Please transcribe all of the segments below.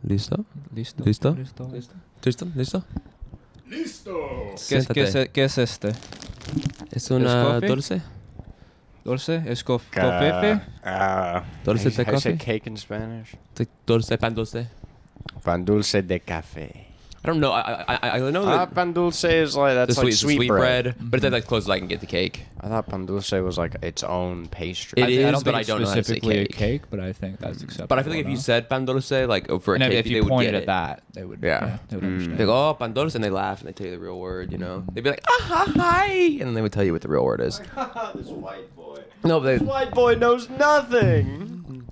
¿Listo? Listo. ¿Listo? Listo. ¿Listo? ¿Listo? ¿Listo? ¡Listo! Siéntate. ¿Qué es este? ¿Es una coffee? dulce? ¿Dulce? ¿Es café? Dulce de how you say coffee? cake in Spanish? Dulce, pan dulce. Pan dulce de café. I don't know. I know that Pan dulce is like that's the like sweet bread, Mm-hmm. but it's as close as I can get to cake. I thought pan dulce was like its own pastry. It is, I don't but think I it's don't know how to say specifically cake. a cake, but I think that's acceptable. But I feel like if you said pan dulce, like for a and cake, if they you would pointed get at it. that, they would. Yeah. They would understand. They go, oh, pan dulce, and they laugh and they tell you the real word. You know, they'd be like, hi, and then they would tell you what the real word is. This white boy. No, but This white boy knows nothing.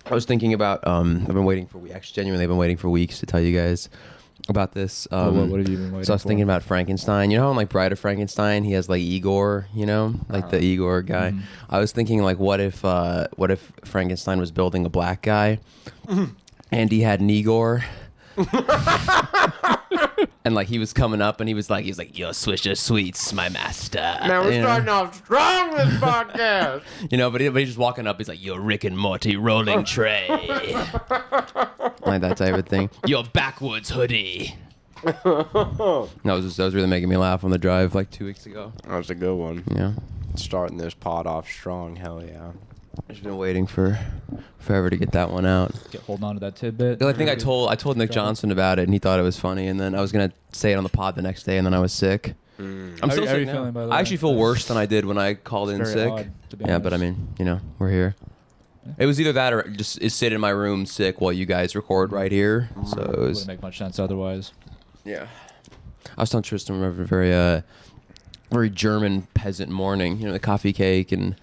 I was thinking about I've been waiting for weeks. Actually, genuinely, I've been waiting for weeks to tell you guys about this. What have you been waiting So I was for? thinking about Frankenstein. You know how in like Bride of Frankenstein he has like Igor, you know, like the Igor guy. I was thinking like what if Frankenstein was building a black guy and he had an Igor. And like he was coming up and he was like yo, Swisher Sweets, my master. Man, we're starting off strong this podcast. You know, but he's just walking up. He's like, "Yo, Rick and Morty rolling tray," like that type of thing. Yo, backwoods hoodie. That was really making me laugh on the drive like 2 weeks ago. That was a good one. Yeah, Starting this pod off strong, hell yeah. I've just been waiting for forever to get that one out. Holding on to that tidbit. I think I told Nick Johnson about it, and he thought it was funny. And then I was gonna say it on the pod the next day, and then I was sick. I'm How still are sick you now. feeling, by the I way? actually feel worse than I did when I called in Very sick. odd, to be Yeah, but I honest. mean, you know, we're here. It was either that or just sit in my room sick while you guys record right here. So it was. Wouldn't make much sense otherwise. Yeah. I was telling Tristan we have a very German peasant morning. You know, the coffee cake and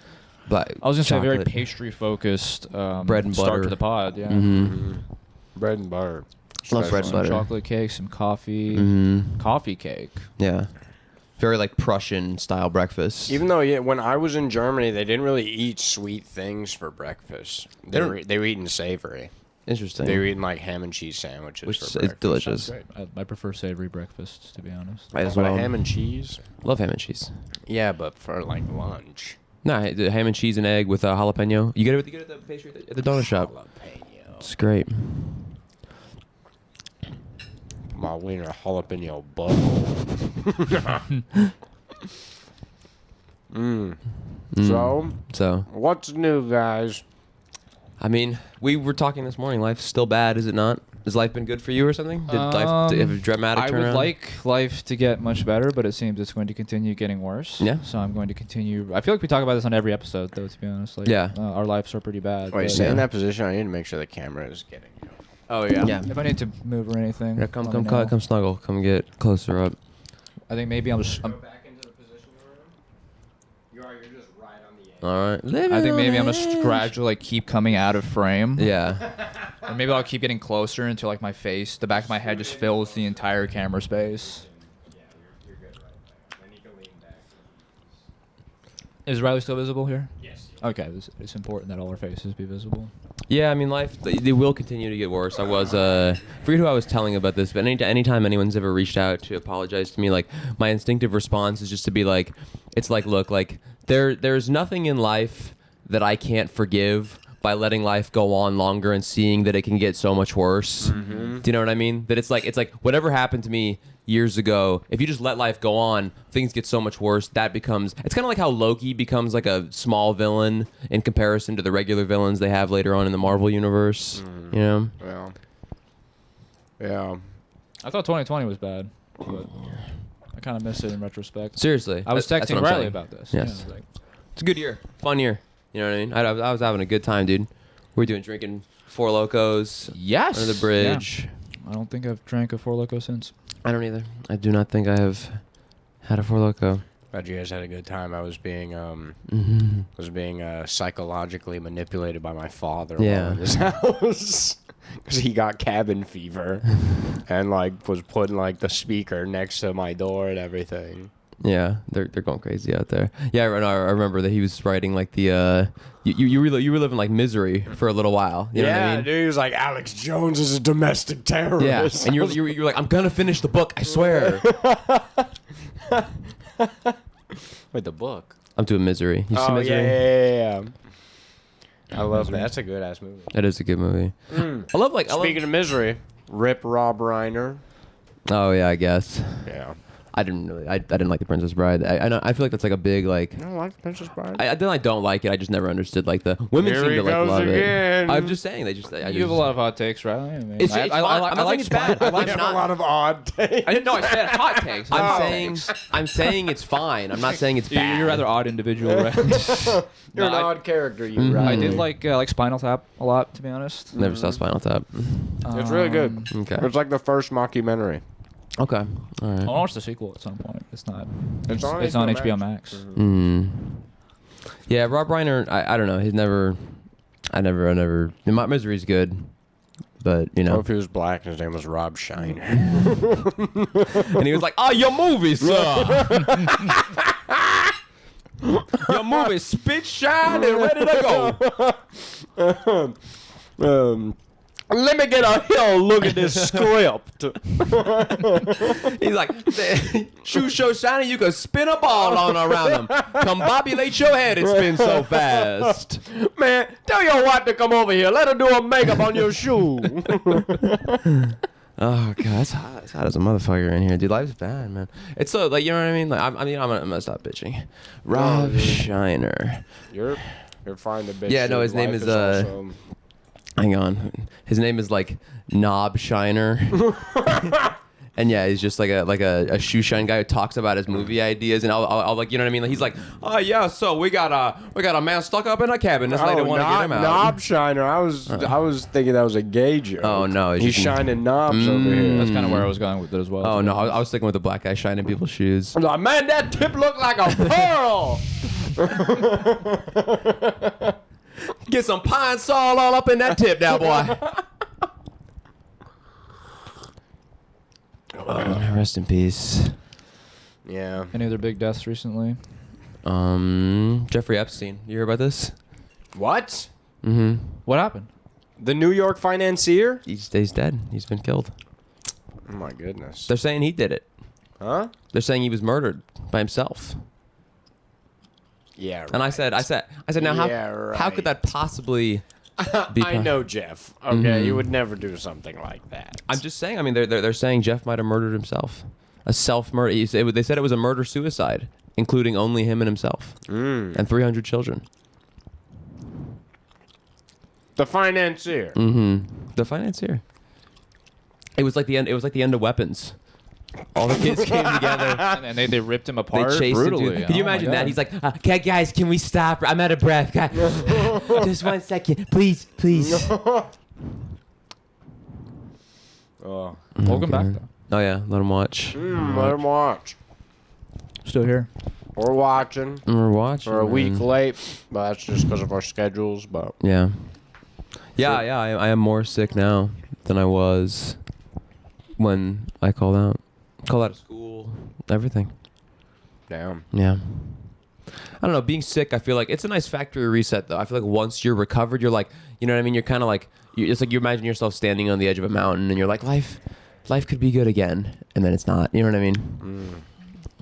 black. I was gonna say very chocolate. pastry focused. Bread and start butter. to the pod. Yeah. Mm-hmm. Bread and butter. Love bread and Some butter. chocolate cake, some coffee, Mm-hmm. coffee cake. Yeah. Very like Prussian style breakfast. Even though when I was in Germany, they didn't really eat sweet things for breakfast. They were eating savory. Interesting. They were eating like ham and cheese sandwiches Which for is breakfast. delicious. Great. I prefer savory breakfasts, to be honest. I as But well. ham and cheese? Love ham and cheese. Yeah, but for like lunch. Nah, the ham and cheese and egg with jalapeno. You get it at the pastry at the donut shop. Jalapeno. It's great. My wiener jalapeno butthole. So, what's new, guys? I mean, we were talking this morning. Life's still bad, is it not? Has life been good for you or something? Did life have a dramatic I turnaround? would like life to get much better, but it seems it's going to continue getting worse. Yeah. So I'm going to continue. I feel like we talk about this on every episode, though, to be honest. Like, Yeah. Our lives are pretty bad. Wait, but- stay in that position. I need to make sure the camera is getting you. Oh, yeah. Yeah. If I need to move or anything. Yeah, come let me know. snuggle. Come get closer up. I think maybe I'm back into the position you're in. You're just right on the edge. All right. I think maybe I'm just gradually like keep coming out of frame. Yeah. And maybe I'll keep getting closer until like my face, the back of my head just fills the entire camera space. Yeah, you're good right there. Then you can lean back. Is Riley still visible here? Yes. Okay, it's important that all our faces be visible. Yeah, I mean, life, they will continue to get worse. I was, forget who I was telling about this, but anytime anyone's ever reached out to apologize to me, like, my instinctive response is just to be like, it's like, look, like, there's nothing in life that I can't forgive by letting life go on longer and seeing that it can get so much worse. Mm-hmm. Do you know what I mean? That it's like whatever happened to me years ago, if you just let life go on, things get so much worse. That becomes, it's kind of like how Loki becomes like a small villain in comparison to the regular villains they have later on in the Marvel universe. Mm-hmm. You know? Yeah. Yeah. I thought 2020 was bad, but I kind of miss it in retrospect. Seriously. I was That's texting what I'm Riley saying. about this. Yes. Yeah, like, It's a good year. Fun year. You know what I mean? I was having a good time, dude. We were drinking Four Locos yes. under the bridge. Yeah. I don't think I've drank a Four Loko since. I don't either. I do not think I have had a Four Loco. Glad you guys had a good time. I was being Mm-hmm. psychologically manipulated by my father Yeah. while in his house because he got cabin fever and like was putting like the speaker next to my door and everything. Yeah, they're going crazy out there. Yeah, I remember that he was writing like the you were living like misery for a little while. You know what I mean? Dude, he was like, Alex Jones is a domestic terrorist. Yeah, and you're like, I'm gonna finish the book. I swear. Wait, the book? I'm doing misery. You see Oh misery? yeah. I love that. That's a good ass movie. It is a good movie. I love like. Speaking of misery, rip Rob Reiner. Oh yeah, I guess. Yeah. I didn't like The Princess Bride. I feel like that's like a big like. You don't like The Princess Bride? I don't like it. I just never understood like the women Here seem he to like goes love again. it. I'm just saying they just. You have a lot of hot takes, Riley. I mean, It's I fine. I'm not saying it's bad. I like You have not- a lot of odd takes. I didn't know I said hot takes. I'm saying it's fine. I'm not saying it's bad. You're a rather odd individual, right? You're an No, odd character, you Mhm. Riley. I did like Spinal Tap a lot, to be honest. Never saw Spinal Tap. It's really good. Okay. It's like the first mockumentary. Okay. All right. I'll watch the sequel at some point. It's not. It's on It's on HBO Max. Yeah, Rob Reiner. I don't know. I never. My Misery's good, but you Oh, know. if he was black, his name was Rob Shiner. And he was like, "Oh, your movie, sir. Your movie, spit shine and ready to go." Let me get a hill look at this script. He's like, "Shoes so shiny you can spin a ball on around them. Combobulate your head, it spins so fast." Man, tell your wife to come over here. Let her do a makeup on your shoe. Oh god, it's hot. It's hot as a motherfucker in here, dude. Life's bad, man. It's so like, you know what I mean. Like, I'm gonna stop bitching. Rob Shiner. You're fine to bitch. Yeah, no, his name is also... Hang on, his name is like Knob Shiner. And yeah, he's just like a shoe shine guy who talks about his movie ideas, and I'll like, you know what I mean? Like, he's like, "Oh yeah, so we got a man stuck up in a cabin. This lady want to get him out." Knob Shiner. I was thinking that was a gay joke. Oh no, he's shining knobs over here. That's kind of where I was going with it as well. Oh no, I was sticking with the black guy shining people's shoes. I'm like, man, that tip looked like a pearl. Get some pine sol all up in that tip, now, boy. Rest in peace. Yeah. Any other big deaths recently? Jeffrey Epstein. You hear about this? What? Mm-hmm. What happened? The New York financier? He's dead. He's been killed. Oh my goodness. They're saying he did it. Huh? They're saying he was murdered by himself. Yeah. Right. And I said, now how could that possibly be? I know Jeff. Okay, he would never do something like that. I'm just saying. I mean, they're saying Jeff might have murdered himself. A self-murder. They said it was a murder-suicide, including only him and himself, and 300 children. The financier. The financier. It was like the end. It was like the end of Weapons. All the kids came together. And they ripped him apart They chased brutally. him. Can you Oh my imagine God. that? He's like, "Okay, guys, can we stop? I'm out of breath. Just 1 second, please." Oh. Welcome back, though. Oh yeah, let him watch. Let him watch. Still here. We're watching. We're watching. We're a week man. late, but that's just because of our schedules. But Yeah. Yeah. I am more sick now than I was when I called out. Called out of school. Everything. damn. Yeah. I don't know. Being sick, I feel like it's a nice factory reset, though. I feel like once you're recovered, you're like, you know what I mean? You're kind of like, it's like you imagine yourself standing on the edge of a mountain, and you're like, life could be good again, and then it's not. You know what I mean?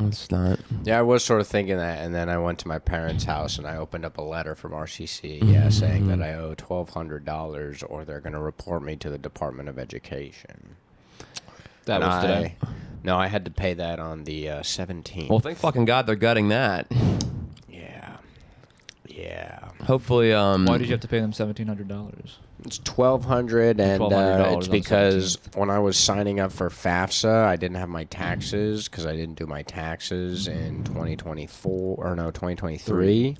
It's not. Yeah, I was sort of thinking that, and then I went to my parents' house and I opened up a letter from RCC, saying that I owe $1,200 or they're going to report me to the Department of Education. That And was today. No, I had to pay that on the 17th. Well, thank fucking God they're gutting that. Yeah. Hopefully, Why did you have to pay them $1,700? It's $1,200, and $1,200 it's on because 17th. when I was signing up for FAFSA, I didn't have my taxes because I didn't do my taxes in 2023.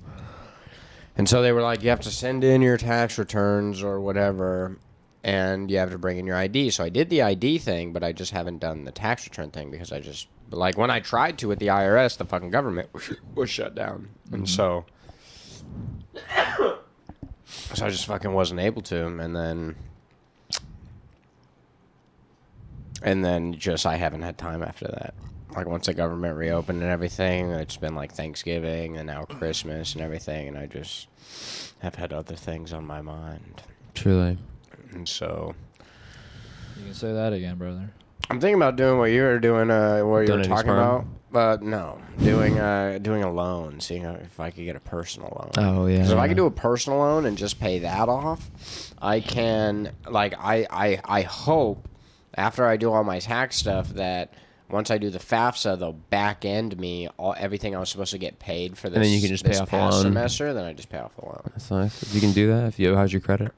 And so they were like, you have to send in your tax returns or whatever, and you have to bring in your ID. So I did the ID thing, but I just haven't done the tax return thing because I just, like, when I tried to with the IRS, the fucking government was shut down. And so I just fucking wasn't able to. And then just I haven't had time after that. Like, once the government reopened and everything, it's been like Thanksgiving and now Christmas and everything, and I just have had other things on my mind. Truly. And so You can say that again, brother. I'm thinking about doing what you were doing, what you were Donating talking sperm? about. No, doing a loan, seeing if I could get a personal loan. Oh, yeah. Because if I could do a personal loan and just pay that off, I can, like, I hope after I do all my tax stuff that once I do the FAFSA, they'll back end me everything I was supposed to get paid for this, And then you can just pay off the past loan. semester. Then I just pay off the loan. That's nice. If you can do that, how's your credit?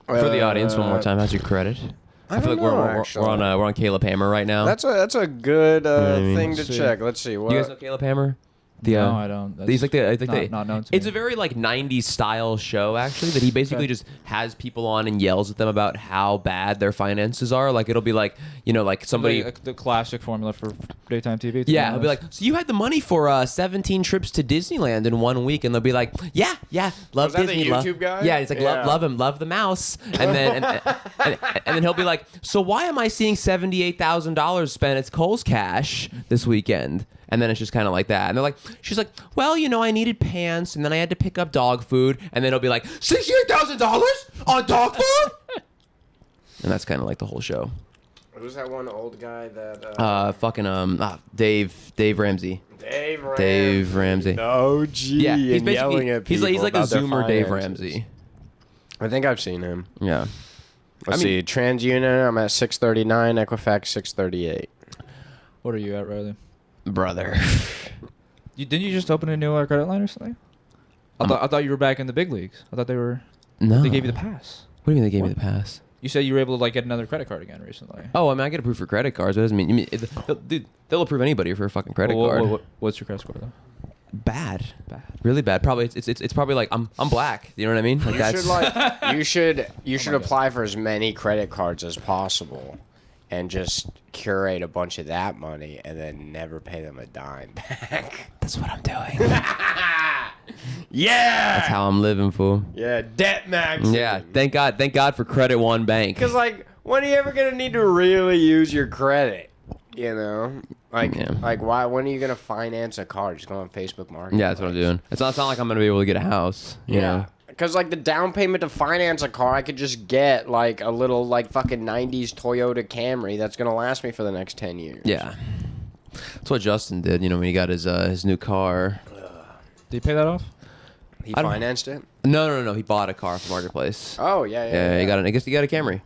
For the audience, one more time, how's your credit? I feel don't like know, we're on Caleb Hammer right now. That's a good what I mean? thing to Let's see. check. Let's see. What? You guys know Caleb Hammer? The, No, I don't. He's like not known to It's me. a very like 90s style show actually that he basically just has people on and yells at them about how bad their finances are. Like it'll be like, like somebody the classic formula for daytime TV. to yeah, be he'll be honest. like, so you had the money for 17 trips to Disneyland in 1 week, and they'll be like, yeah, love Was that the Disney, YouTube guy? Yeah, he's like, Yeah. love him, love the mouse, and then and then he'll be like, so why am I seeing $78,000 spent at Kohl's Cash this weekend? And then it's just kind of like that, and they're like, she's like, well, I needed pants, and then I had to pick up dog food, and then it'll be like $68,000 on dog food, and that's kind of like the whole show. Who's that one old guy that? Dave Ramsey. Dave Ramsey. Oh, gee. Yeah, he's and yelling basically at he's like a people about their Zoomer Dave finances. Ramsey. I think I've seen him. Yeah. Let's see. TransUnion, I'm at 639. Equifax, 638. What are you at, Riley? Brother. Didn't you just open a new credit line or something? I thought you were back in the big leagues. I thought No. they gave you the pass. What do you mean they gave me the pass? You said you were able to get another credit card again recently. Oh, I get approved for credit cards. That doesn't mean dude, they'll approve anybody for a fucking credit card. What's your credit score though? Bad. Really bad. Probably it's probably like I'm black. You know what I mean? Like You should apply for as many credit cards as possible, and just curate a bunch of that money, and then never pay them a dime back. that's what I'm doing. Yeah. That's how I'm living, fool. Yeah, debt max. Yeah. Thank God for Credit One Bank. Because when are you ever gonna need to really use your credit? Why? When are you gonna finance a car? Just go on Facebook Marketplace. Yeah, that's what I'm doing. It's not like I'm gonna be able to get a house. You know? Because the down payment to finance a car, I could just get a little fucking 90s Toyota Camry that's gonna last me for the next 10 years. Yeah. That's what Justin did. When he got his new car. Did you pay that off? He I don't- financed it. No. He bought a car from Marketplace. Oh yeah. He got it. I guess he got a Camry.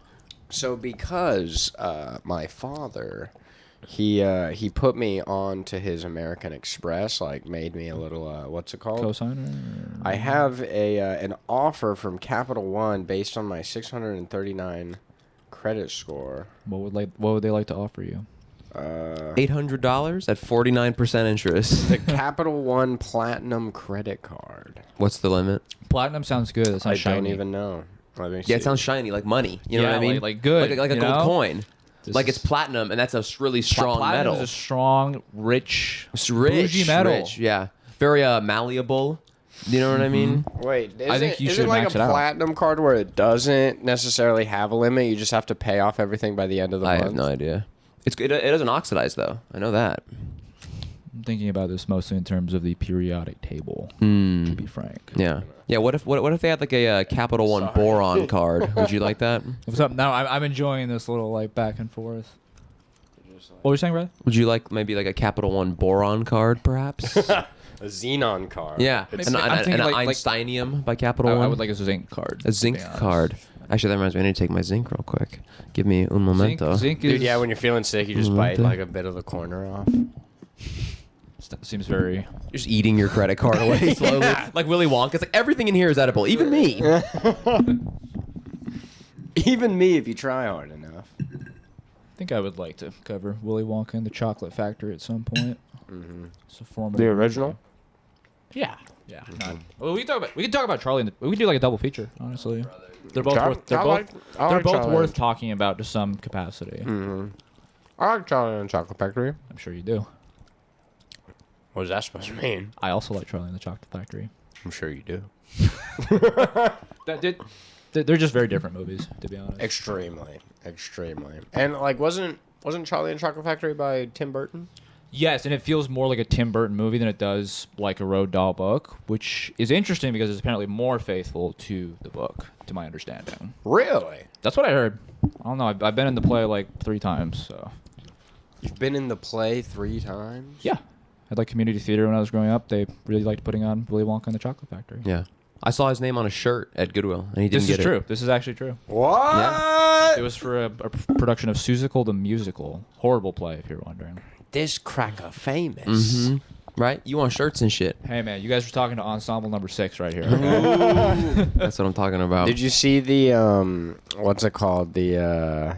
So because my father, he put me on to his American Express, made me a little what's it called? Cosigner? I have an offer from Capital One based on my 639 credit score. What would they like to offer you? $800 at 49% interest. The Capital One Platinum credit card. What's the limit? Platinum sounds good. It I sounds shiny. don't even know. Let me see. Yeah, it sounds shiny, like money. You know Yeah, what I mean? like good, like a you gold know? coin. This Like is- it's platinum, and that's a really strong Platinum metal. is a strong, rich, It's rich, bougie metal. rich, yeah, very malleable. You know what I mean? Wait, I think you is should it like max a it out. platinum card where it doesn't necessarily have a limit? You just have to pay off everything by the end of the I month? have no idea. It doesn't oxidize though. I know that. I'm thinking about this mostly in terms of the periodic table. To Hmm. be frank. Yeah. Yeah. What if they had like a Capital One boron card? Would you like that? What's up? No, I'm enjoying this little back and forth. What were you saying, Brad? Would you like maybe like a Capital One boron card, perhaps? A Xenon card. Yeah. Maybe- An I'm thinking like- Einsteinium by Capital One. I would like a zinc card. a zinc card. Actually, that reminds me. I need to take my zinc real quick. Give me un momento. Zinc is, Dude, yeah, when you're feeling sick, you just bite a bit of the corner off. seems very. Just eating your credit card away slowly, like Willy Wonka. It's like everything in here is edible, even me. Even me, if you try hard enough. I think I would like to cover Willy Wonka and the Chocolate Factory at some point. It's a form of The original? Yeah. Yeah. Well, we can talk about Charlie. We can do like a double feature. Honestly, they're both Char- worth. They're I both. like- I they're like both Charlie. worth talking about to some capacity. I like Charlie and the Chocolate Factory. I'm sure you do. What is that supposed to mean? I also like Charlie and the Chocolate Factory. I'm sure you do. They're just very different movies, to be honest. Extremely. And wasn't Charlie and the Chocolate Factory by Tim Burton? Yes, and it feels more like a Tim Burton movie than it does like a Roald Dahl book, which is interesting because it's apparently more faithful to the book, to my understanding. Really? That's what I heard. I don't know. I've been in the play like 3 times. So You've been in the play 3 times? yeah, I had like community theater when I was growing up. They really liked putting on Willy Wonka and the Chocolate Factory. Yeah. I saw his name on a shirt at Goodwill, and he didn't This get is true. This is actually true. What? It was for a production of Seussical the Musical. Horrible play, if you're wondering. This cracker famous. Mm-hmm. Right? You want shirts and shit. Hey man, you guys were talking to ensemble number 6 right here. Okay? That's what I'm talking about. Did you see the what's it called? The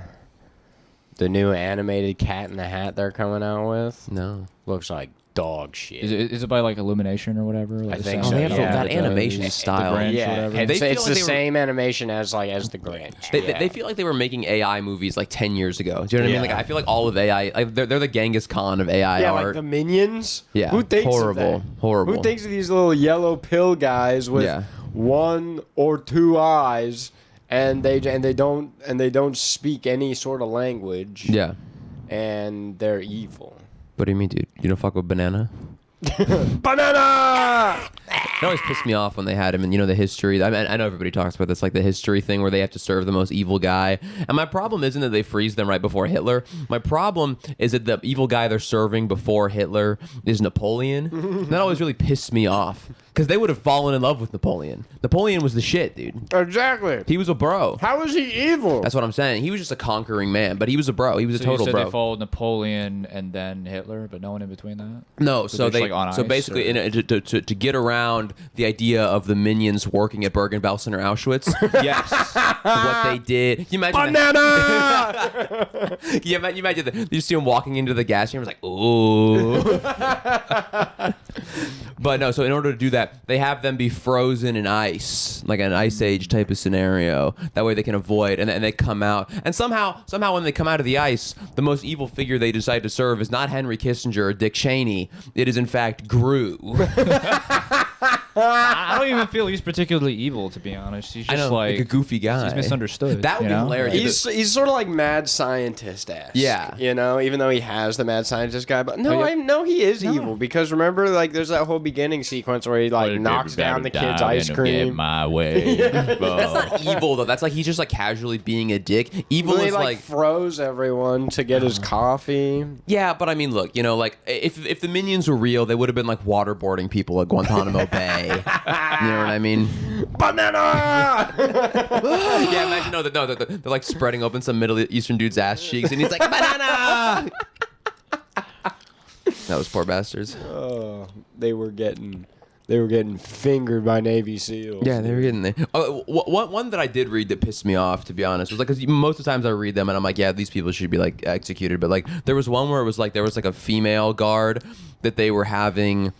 new animated Cat in the Hat they're coming out with? No. Looks like dog shit. Is it by like Illumination or whatever? Like I think the so, same- yeah. They have that animation the style. Grinch or yeah, whatever. it's, They feel it's like the they were- same animation as the Grinch. They feel like they were making AI movies like 10 years ago. Do you know what I mean? Yeah. Like I feel like all of AI, like, they're the Genghis Khan of AI Yeah, art. like the Minions. Yeah, Who thinks horrible, of that? horrible. Who thinks of these little yellow pill guys with Yeah. 1 or 2 eyes, and they don't speak any sort of language, Yeah. and they're evil. What do you mean, dude? You don't fuck with Banana? Banana. It always pissed me off when they had him, and the history. I mean, I know everybody talks about this, like the history thing where they have to serve the most evil guy. And my problem isn't that they freeze them right before Hitler. My problem is that the evil guy they're serving before Hitler is Napoleon. And that always really pissed me off because they would have fallen in love with Napoleon. Napoleon was the shit, dude. Exactly. He was a bro. How is he evil? That's what I'm saying. He was just a conquering man, but he was a bro. He was a So total you said bro. they followed Napoleon and then Hitler, but no one in between that? No, so they're they just, like, on so ice, basically or- to get around the idea of the minions working at Bergen-Belsen or Auschwitz. Yes. What they did. You imagine Banana. you imagine that you see him walking into the gas chamber, it's like, ooh. But no, so in order to do that, they have them be frozen in ice, like an ice age type of scenario. That way they can avoid, and they come out. And somehow when they come out of the ice, the most evil figure they decide to serve is not Henry Kissinger or Dick Cheney. It is in fact Gru. I don't even feel he's particularly evil, to be honest. He's just like a goofy guy. He's misunderstood. That would you be know? hilarious. He's sort of like mad scientist-esque. Yeah. Even though he has the mad scientist guy, but no, Oh, yeah. I know he is evil because remember, like, there's that whole beginning sequence where he like knocks down the kid's ice cream. My way. That's not evil though. That's like he's just like casually being a dick. Evil Well, he is like froze everyone to get his coffee. yeah, but I mean, look, like if the minions were real, they would have been like waterboarding people at Guantanamo Bay. You know what I mean? Banana. Yeah, imagine they're like spreading open some Middle Eastern dude's ass cheeks, and he's like banana. That was poor bastards. Oh, they were getting fingered by Navy SEALs. Yeah, they were getting there. Oh, one that I did read that pissed me off, to be honest, was like, because most of the times I read them and I'm like, yeah, these people should be like executed. But like, there was one where it was like there was like a female guard that they were having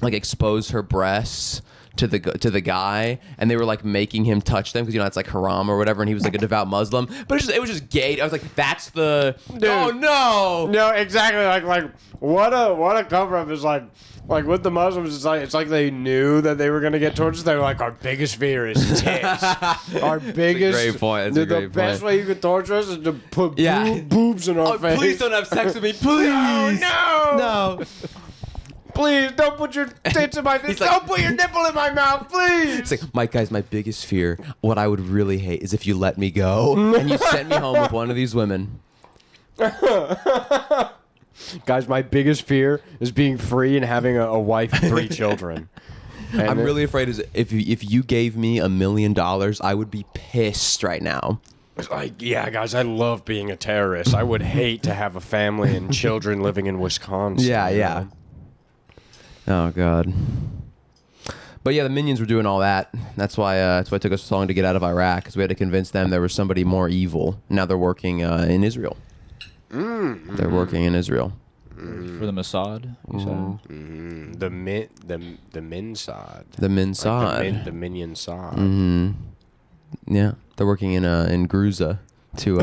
like expose her breasts to the guy, and they were like making him touch them because it's like haram or whatever, and he was like a devout Muslim. But it was just gay. I was like, that's the Dude. oh no. No, exactly. Like what a cover up is like with the Muslims. It's like they knew that they were gonna get tortured. They were like, our biggest fear is tits. Our biggest. great point. That's a The great best point. way you could torture us is to put Yeah. boobs in our Oh, face. please don't have sex with me, please. No. Please don't put your tits in my face. He's like- Don't put your nipple in my mouth, please. It's like, my guys, my biggest fear, what I would really hate is if you let me go and you sent me home with one of these women. Guys, my biggest fear is being free and having a wife and 3 children. And I'm really afraid is if you gave me $1 million, I would be pissed right now. It's like, yeah, guys, I love being a terrorist. I would hate to have a family and children living in Wisconsin. Yeah. Oh God. But yeah, the minions were doing all that. That's why it took us so long to get out of Iraq, because we had to convince them there was somebody more evil. Now they're working in Israel. They're working in Israel. For the Mossad, you said? The Minsad. The Minsad. Like the Minion Sod. Yeah, they're working in Gruza to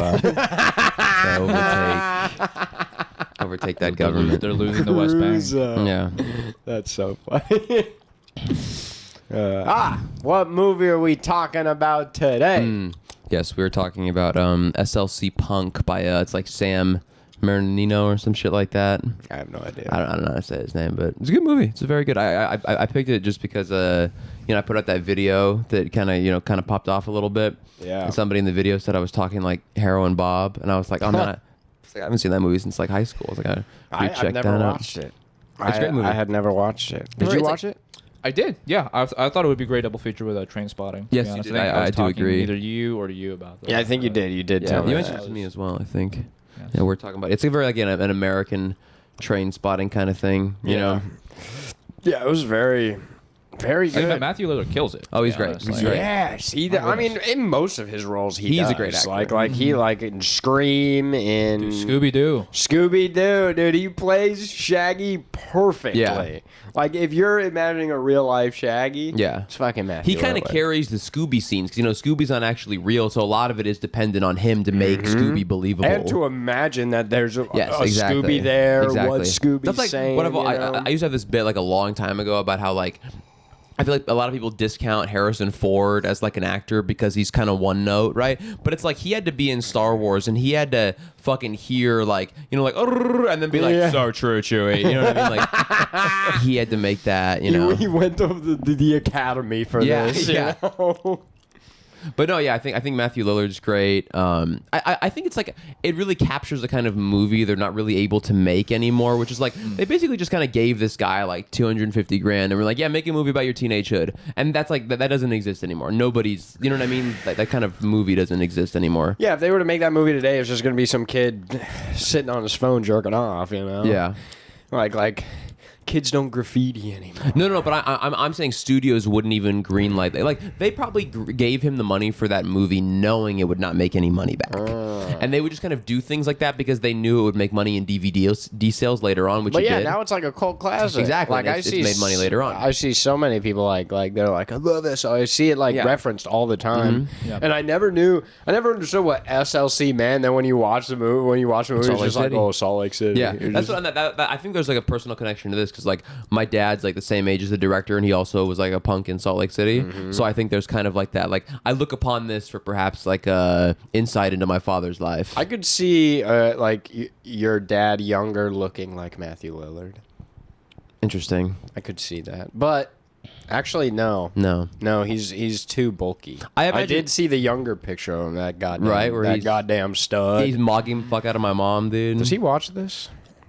overtake that government. They're losing the West Bank. Cruza. Yeah. That's so funny. What movie are we talking about today? Yes, we were talking about SLC Punk by it's like Sam Marinino or some shit like that. I have no idea. I don't know how to say his name, but it's a good movie. It's a very good. I picked it just because I put out that video that kind of popped off a little bit. Yeah. And somebody in the video said I was talking like Heroin Bob, and I was like, oh man, I haven't seen that movie since like high school. I was like, I've never watched it. It's a great movie. I had never watched it. Did you watch it? I did. Yeah, I thought it would be a great double feature with Train Spotting. Yes, to be honest. you did. I was I do talking agree. Either you or to you about that. Yeah, I think you did. You did tell me you that. mentioned it to me as well. I think. Yes. Yeah, we're talking about it's a very an American Train Spotting kind of thing. You know. Yeah, it was very, very I think good. Matthew Lillard kills it. Oh, he's to be great. honest. He's Like, great. Yeah, see, I mean, in most of his roles, he's a great actor. Like he in Scream, in Scooby Doo. Scooby-Doo, dude, he plays Shaggy perfectly. Yeah. Like, if you're imagining a real-life Shaggy, Yeah. it's fucking Matthew He kind of Lillard. carries the Scooby scenes because Scooby's not actually real, so a lot of it is dependent on him to make Scooby believable. And to imagine that there's a exactly. Scooby there, exactly. what Scooby's That's like saying. what I I used to have this bit like a long time ago about how like I feel like a lot of people discount Harrison Ford as like an actor because he's kind of one note, right? But it's like he had to be in Star Wars and he had to fucking hear like like "Arr," and then be like so true, Chewie. You know what I mean? Like he had to make that. He went to the academy for this. Yeah. You know? But no, yeah, I think Matthew Lillard's great. I think it's like it really captures the kind of movie they're not really able to make anymore, which is like they basically just kind of gave this guy like $250,000 and we're like, yeah, make a movie about your teenagehood, and that's like that doesn't exist anymore. Nobody's, you know what I mean? That kind of movie doesn't exist anymore. Yeah, if they were to make that movie today, it's just gonna be some kid sitting on his phone jerking off. Yeah. Like kids don't graffiti anymore. No, but I'm saying studios wouldn't even greenlight it. Like they probably gave him the money for that movie knowing it would not make any money back, and they would just kind of do things like that because they knew it would make money in DVD sales later on, which But it yeah, did. now it's like a cult classic. Exactly. Like It's made money later on. I see so many people like they're like, I love this. I see it like Yeah. referenced all the time, Yeah. and I never understood what SLC meant. Then when you watch the movie, it's Salt just Lake like, City. oh, Salt Lake City. Yeah, You're that's just- what I think. There's like a personal connection to this because like my dad's like the same age as the director, and he also was like a punk in Salt Lake City. So I think there's kind of like that. Like I look upon this for perhaps like insight into my father's life. I could see like your dad younger looking like Matthew Lillard. Interesting. I could see that, but actually no. No, he's too bulky. I I imagine- did see the younger picture of him, that goddamn, Right, where that he's- goddamn stud. He's mogging the fuck out of my mom, dude. Does he watch this?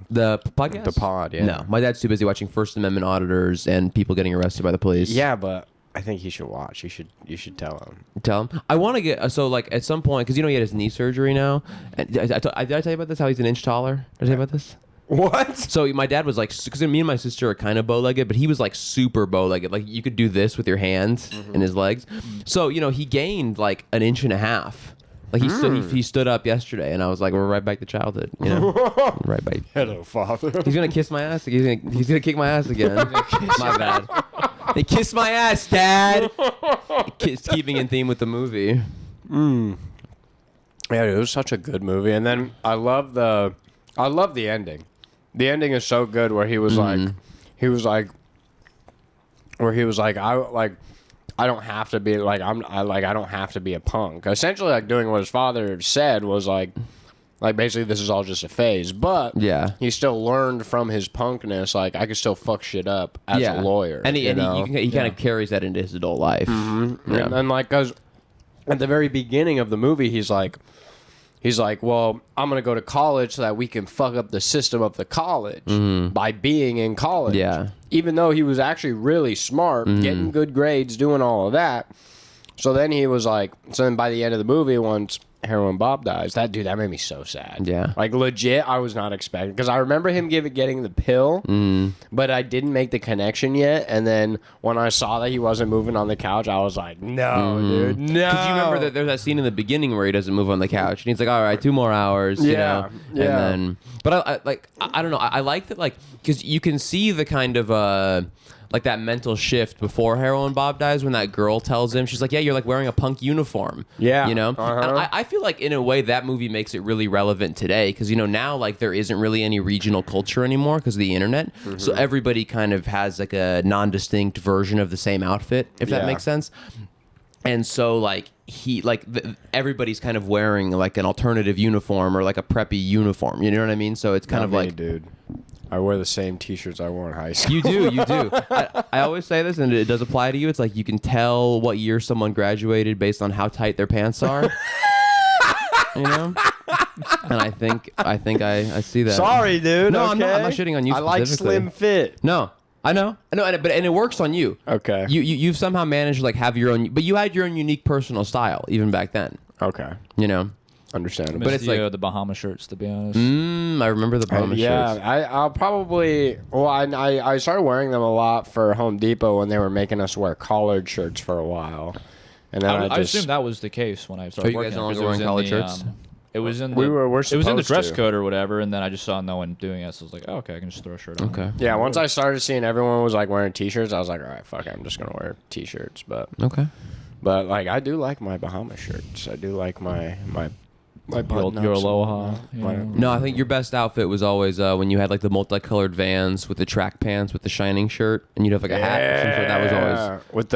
The podcast? The pod, yeah. No, my dad's too busy watching First Amendment auditors and people getting arrested by the police. Yeah, but I think he should watch. You should tell him. Tell him. I want to get so like at some point because he had his knee surgery now. And did I tell you about this? How he's an inch taller? Did I tell you about this? What? So my dad was like, because me and my sister are kind of bow-legged, but he was like super bow-legged. Like you could do this with your hands and his legs. So he gained like an inch and a half. Like he stood up yesterday, and I was like, we're right back to childhood. Right back. Hello, father. He's gonna kiss my ass. He's gonna kick my ass again. My bad. They kiss my ass, Dad. Keeping in theme with the movie. Yeah, it was such a good movie, and then I love the ending. The ending is so good, where he was like, I don't have to be like I don't have to be a punk. Essentially, like doing what his father said was like basically this is all just a phase. But Yeah. he still learned from his punkness. Like I could still fuck shit up as a lawyer, and he know? kind of carries that into his adult life. Yeah. And like, cause at the very beginning of the movie, he's like, well, I'm gonna go to college so that we can fuck up the system of the college by being in college. Yeah. Even though he was actually really smart, getting good grades, doing all of that. So then he was like, so then by the end of the movie, once Heroin Bob dies, that made me so sad. Yeah. Like legit, I was not expecting, because I remember him getting the pill, but I didn't make the connection yet. And then when I saw that he wasn't moving on the couch, I was like, no, dude, no. Because you remember that there's that scene in the beginning where he doesn't move on the couch, and he's like, "All right, 2 more hours." You know? Yeah. And then, but I don't know. I like that, like, because you can see the kind of like that mental shift before Heroin Bob dies when that girl tells him, she's like, yeah, you're like wearing a punk uniform. Yeah. And I feel like in a way that movie makes it really relevant today because now like there isn't really any regional culture anymore because of the internet. So everybody kind of has like a non-distinct version of the same outfit, if that Yeah. makes sense. And so like everybody's kind of wearing like an alternative uniform or like a preppy uniform. You know what I mean? So it's kind Not of me, like, dude. I wear the same T-shirts I wore in high school. you do. I always say this, and it does apply to you. It's like you can tell what year someone graduated based on how tight their pants are. You know? And I think I see that. Sorry, dude. No, okay? I'm not shitting on you I like specifically. slim fit. No, I know, and it works on you. Okay. You've somehow managed to like have your own, but you had your own unique personal style even back then. Okay. You know. Understandable. But it's like the Bahama shirts, to be honest. I remember the Bahama yeah, shirts. I'll probably. Well, I started wearing them a lot for Home Depot when they were making us wear collared shirts for a while, and then I assumed that was the case when I started you working. guys no longer 'cause it was we're in collared the, shirts? It was in we're it was in the supposed dress to. code or whatever, and then I just saw no one doing it, so I was like, oh, okay, I can just throw a shirt on. Okay. Yeah, once I started seeing everyone was like wearing T-shirts, I was like, all right, fuck it, I'm just gonna wear T-shirts. Okay. But like, I do like my Bahama shirts. I do like my button-ups Your and aloha. whatnot. You My- know? No, I think your best outfit was always when you had like the multicolored Vans with the track pants with the shining shirt, and you'd have like a hat or some sort. That was always with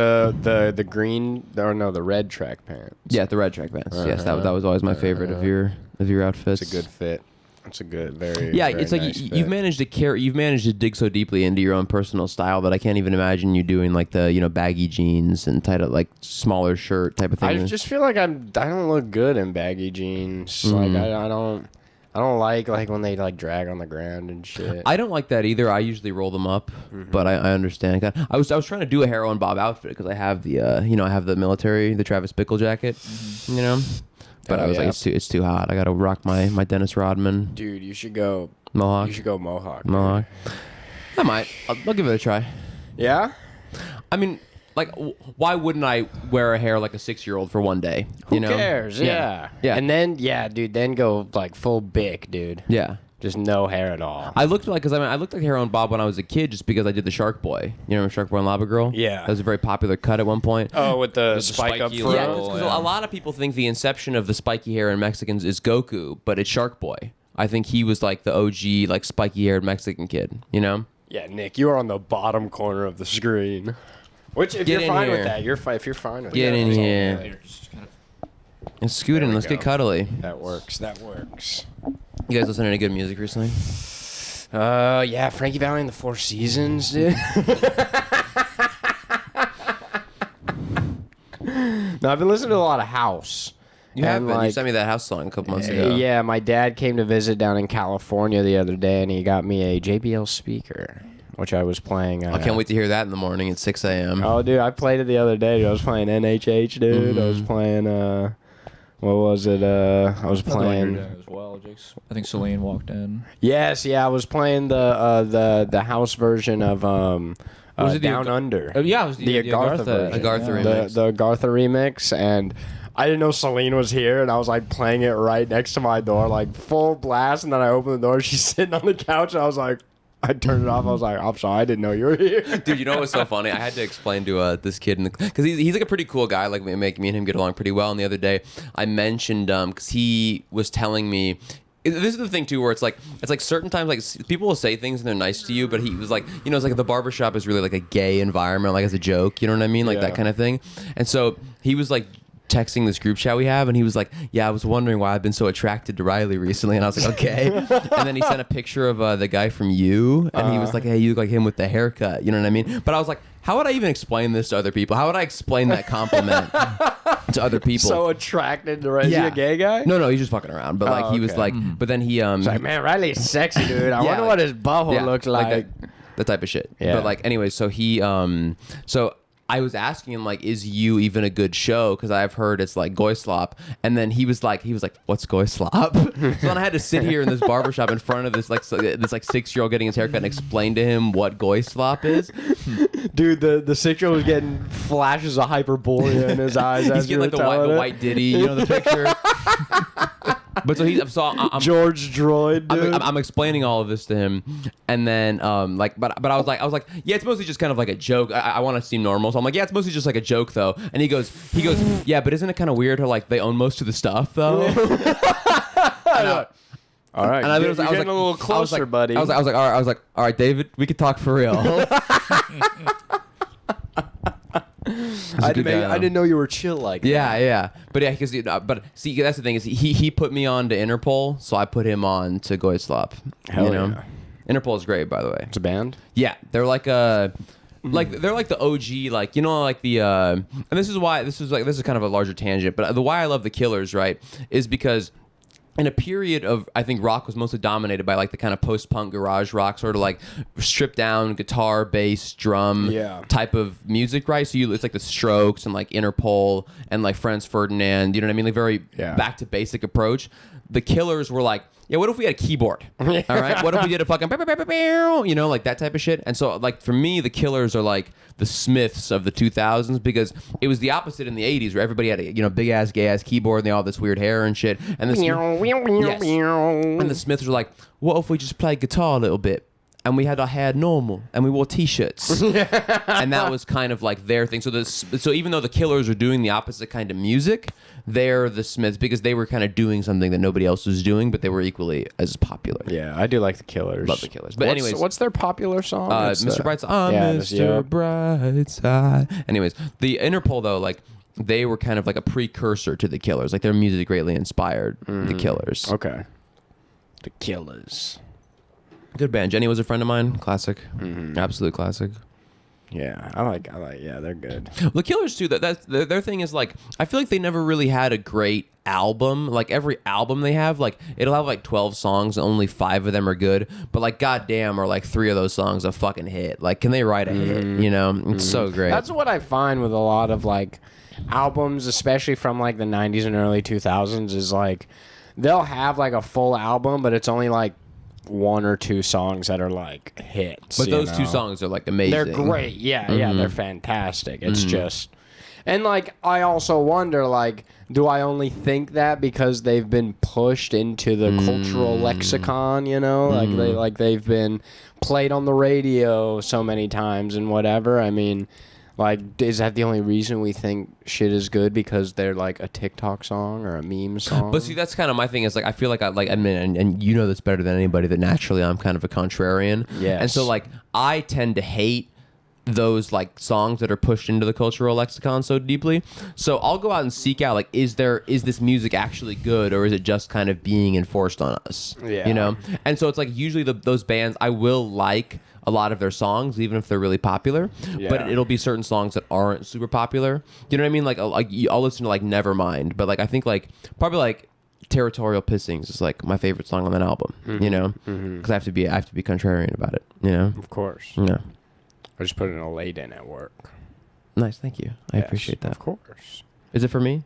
the green or no, the red track pants. the red track Vans. Yes, that was always my favorite of your outfits. It's a good fit. It's a good, very Yeah, very it's like nice you've fit. managed to dig so deeply into your own personal style that I can't even imagine you doing like the baggy jeans and tight like smaller shirt type of thing. I just feel like I don't look good in baggy jeans. Mm-hmm. Like I don't like when they like drag on the ground and shit. I don't like that either. I usually roll them up, Mm-hmm. but I understand. I was trying to do a Harrow and Bob outfit because I have the I have the military, the Travis Bickle jacket, you know. But I was like, it's too hot. I gotta rock my Dennis Rodman Dude, you should go mohawk. You should go mohawk. dude. Mohawk. I might. I'll give it a try. Yeah. I mean, like, why wouldn't I wear a hair like a 6-year-old for one day? Who You know? cares? Yeah. Yeah. And then dude, then go like full Bic, dude. Yeah. Just no hair at all. I looked like I looked like Harrow and Bob when I was a kid just because I did the Shark Boy. You remember Shark Boy and Lava Girl? Yeah. That was a very popular cut at one point. Oh, with the spike up spiky front. Yeah, Oh, because yeah. a lot of people think the inception of the spiky hair in Mexicans is Goku, but it's Shark Boy. I think he was like the OG, like spiky-haired Mexican kid. You know? Yeah, Nick, you are on the bottom corner of the screen. Which, if Get you're in fine here. with that, if you're fine with Get that, in that's all here. good. And scoot in. we Let's go. get cuddly. That works. That works. You guys listening to any good music recently? Yeah, Frankie Valli and the Four Seasons, dude. No, I've been listening to a lot of house. You have And, been. You like, sent me that house song a couple months ago. Yeah, my dad came to visit down in California the other day, and he got me a JBL speaker, which I was playing. I can't wait to hear that in the morning at 6 a.m. Oh, dude, I played it the other day. Dude. I was playing NHH, dude. I was Mm-hmm. playing, what was it? I was playing. as well. I think Celine walked in. Yes, yeah, I was playing the house version of Was it the Down Under. Yeah, it was The Agartha version. Agartha yeah. remix. The Agartha remix, and I didn't know Celine was here, and I was like playing it right next to my door, like full blast. And then I opened the door, she's sitting on the couch, and I was like, I turned it off. I was like, I'm sorry, I didn't know you were here. Dude, you know what's so funny? I had to explain to this kid, because he's like a pretty cool guy. Like, me and him get along pretty well. And the other day, I mentioned, because he was telling me, this is the thing too, where it's like certain times, like people will say things and they're nice to you, but he was like, it's like the barbershop is really like a gay environment, like as a joke, you know what I mean, like Yeah. that kind of thing. And so he was like texting this group chat we have, and he was like, yeah, I was wondering why I've been so attracted to Riley recently. And I was like, okay. And then he sent a picture of the guy from You, and he was like, hey, you look like him with the haircut, you know what I mean? But I was like, how would I even explain this to other people? How would I explain that compliment to other people? So attracted to Is he a gay guy? No, he's just fucking around. But like, he was okay. like, but then he It's like, man, Riley's sexy, dude. I Yeah, wonder like- what his butthole looks like. that type of shit. Yeah. But like, anyway, so he so I was asking him like, is You even a good show? Because I've heard it's like Goyslop. And then he was like, what's Goyslop? So then I had to sit here in this barbershop in front of this 6-year-old getting his haircut and explain to him what Goyslop is. Dude, the 6-year-old was getting flashes of hyperborea in his eyes. He's as you getting were like the telling it. white ditty, you know the picture. But so I'm George Droid, dude. I'm explaining all of this to him, and then but I was like, yeah, it's mostly just kind of like a joke. I want to seem normal, so I'm like, yeah, it's mostly just like a joke though. And he goes, yeah, but isn't it kind of weird how like they own most of the stuff though? All right, And I you're was like, getting a little closer, buddy. I was like, all right, David, we could talk for real. I didn't know you were chill like that. Yeah. But yeah, because but see, that's the thing is he put me on to Interpol, so I put him on to Goislop. Hell yeah. Interpol is great, by the way. It's a band? Yeah, they're like a. Like they're like the OG, like like the and this is kind of a larger tangent, but the why I love the Killers, right, is because in a period of, I think rock was mostly dominated by like the kind of post-punk garage rock, sort of like stripped down guitar, bass, drum type of music, right? So it's like the Strokes and like Interpol and like Franz Ferdinand, you know what I mean? Like very back to basic approach. The Killers were like, yeah, what if we had a keyboard? All right, what if we did a fucking, like that type of shit? And so, like, for me, the Killers are like the Smiths of the 2000s because it was the opposite in the 80s where everybody had a big ass, gay ass keyboard and they all had this weird hair and shit. And and the Smiths were like, what if we just played guitar a little bit? And we had our hair normal, and we wore T-shirts, and that was kind of like their thing. So even though the Killers are doing the opposite kind of music, they're the Smiths because they were kind of doing something that nobody else was doing, but they were equally as popular. Yeah, I do like the Killers. Love the Killers. But anyways, what's their popular song? Mr. Brightside. Mr. Brightside. Anyways, the Interpol though, like they were kind of like a precursor to the Killers. Like their music greatly inspired the Killers. Okay. The Killers. Good band. Jenny was a friend of mine. Classic. Absolute classic. Yeah, I like. Yeah, they're good. The Killers too. That's their thing is like I feel like they never really had a great album. Like every album they have, like it'll have like 12 songs and only 5 of them are good. But like goddamn, are like 3 of those songs a fucking hit? Like can they write a hit? You know, it's so great. That's what I find with a lot of like albums, especially from like the 90s and early 2000s, is like they'll have like a full album, but it's only like 1 or 2 songs that are like hits. But those 2 songs are like amazing. They're great. Yeah, they're fantastic. It's just, and like I also wonder, like, do I only think that because they've been pushed into the cultural lexicon? Like they've been played on the radio so many times and whatever. I mean, like, is that the only reason we think shit is good because they're like a TikTok song or a meme song? But see, that's kind of my thing. Is like I feel like I mean, and you know this better than anybody that naturally I'm kind of a contrarian. Yes. And so like I tend to hate those like songs that are pushed into the cultural lexicon so deeply. So I'll go out and seek out like is this music actually good or is it just kind of being enforced on us? Yeah. You know. And so it's like usually those bands I will like a lot of their songs, even if they're really popular. Yeah. But it'll be certain songs that aren't super popular. You know what I mean? Like I'll listen to like Nevermind, but like I think like probably like Territorial Pissings is like my favorite song on that album. You know, because I have to be contrarian about it. You know, Of course. yeah. I just put in a late in at work. Nice, thank you. I appreciate that. Of course. Is it for me?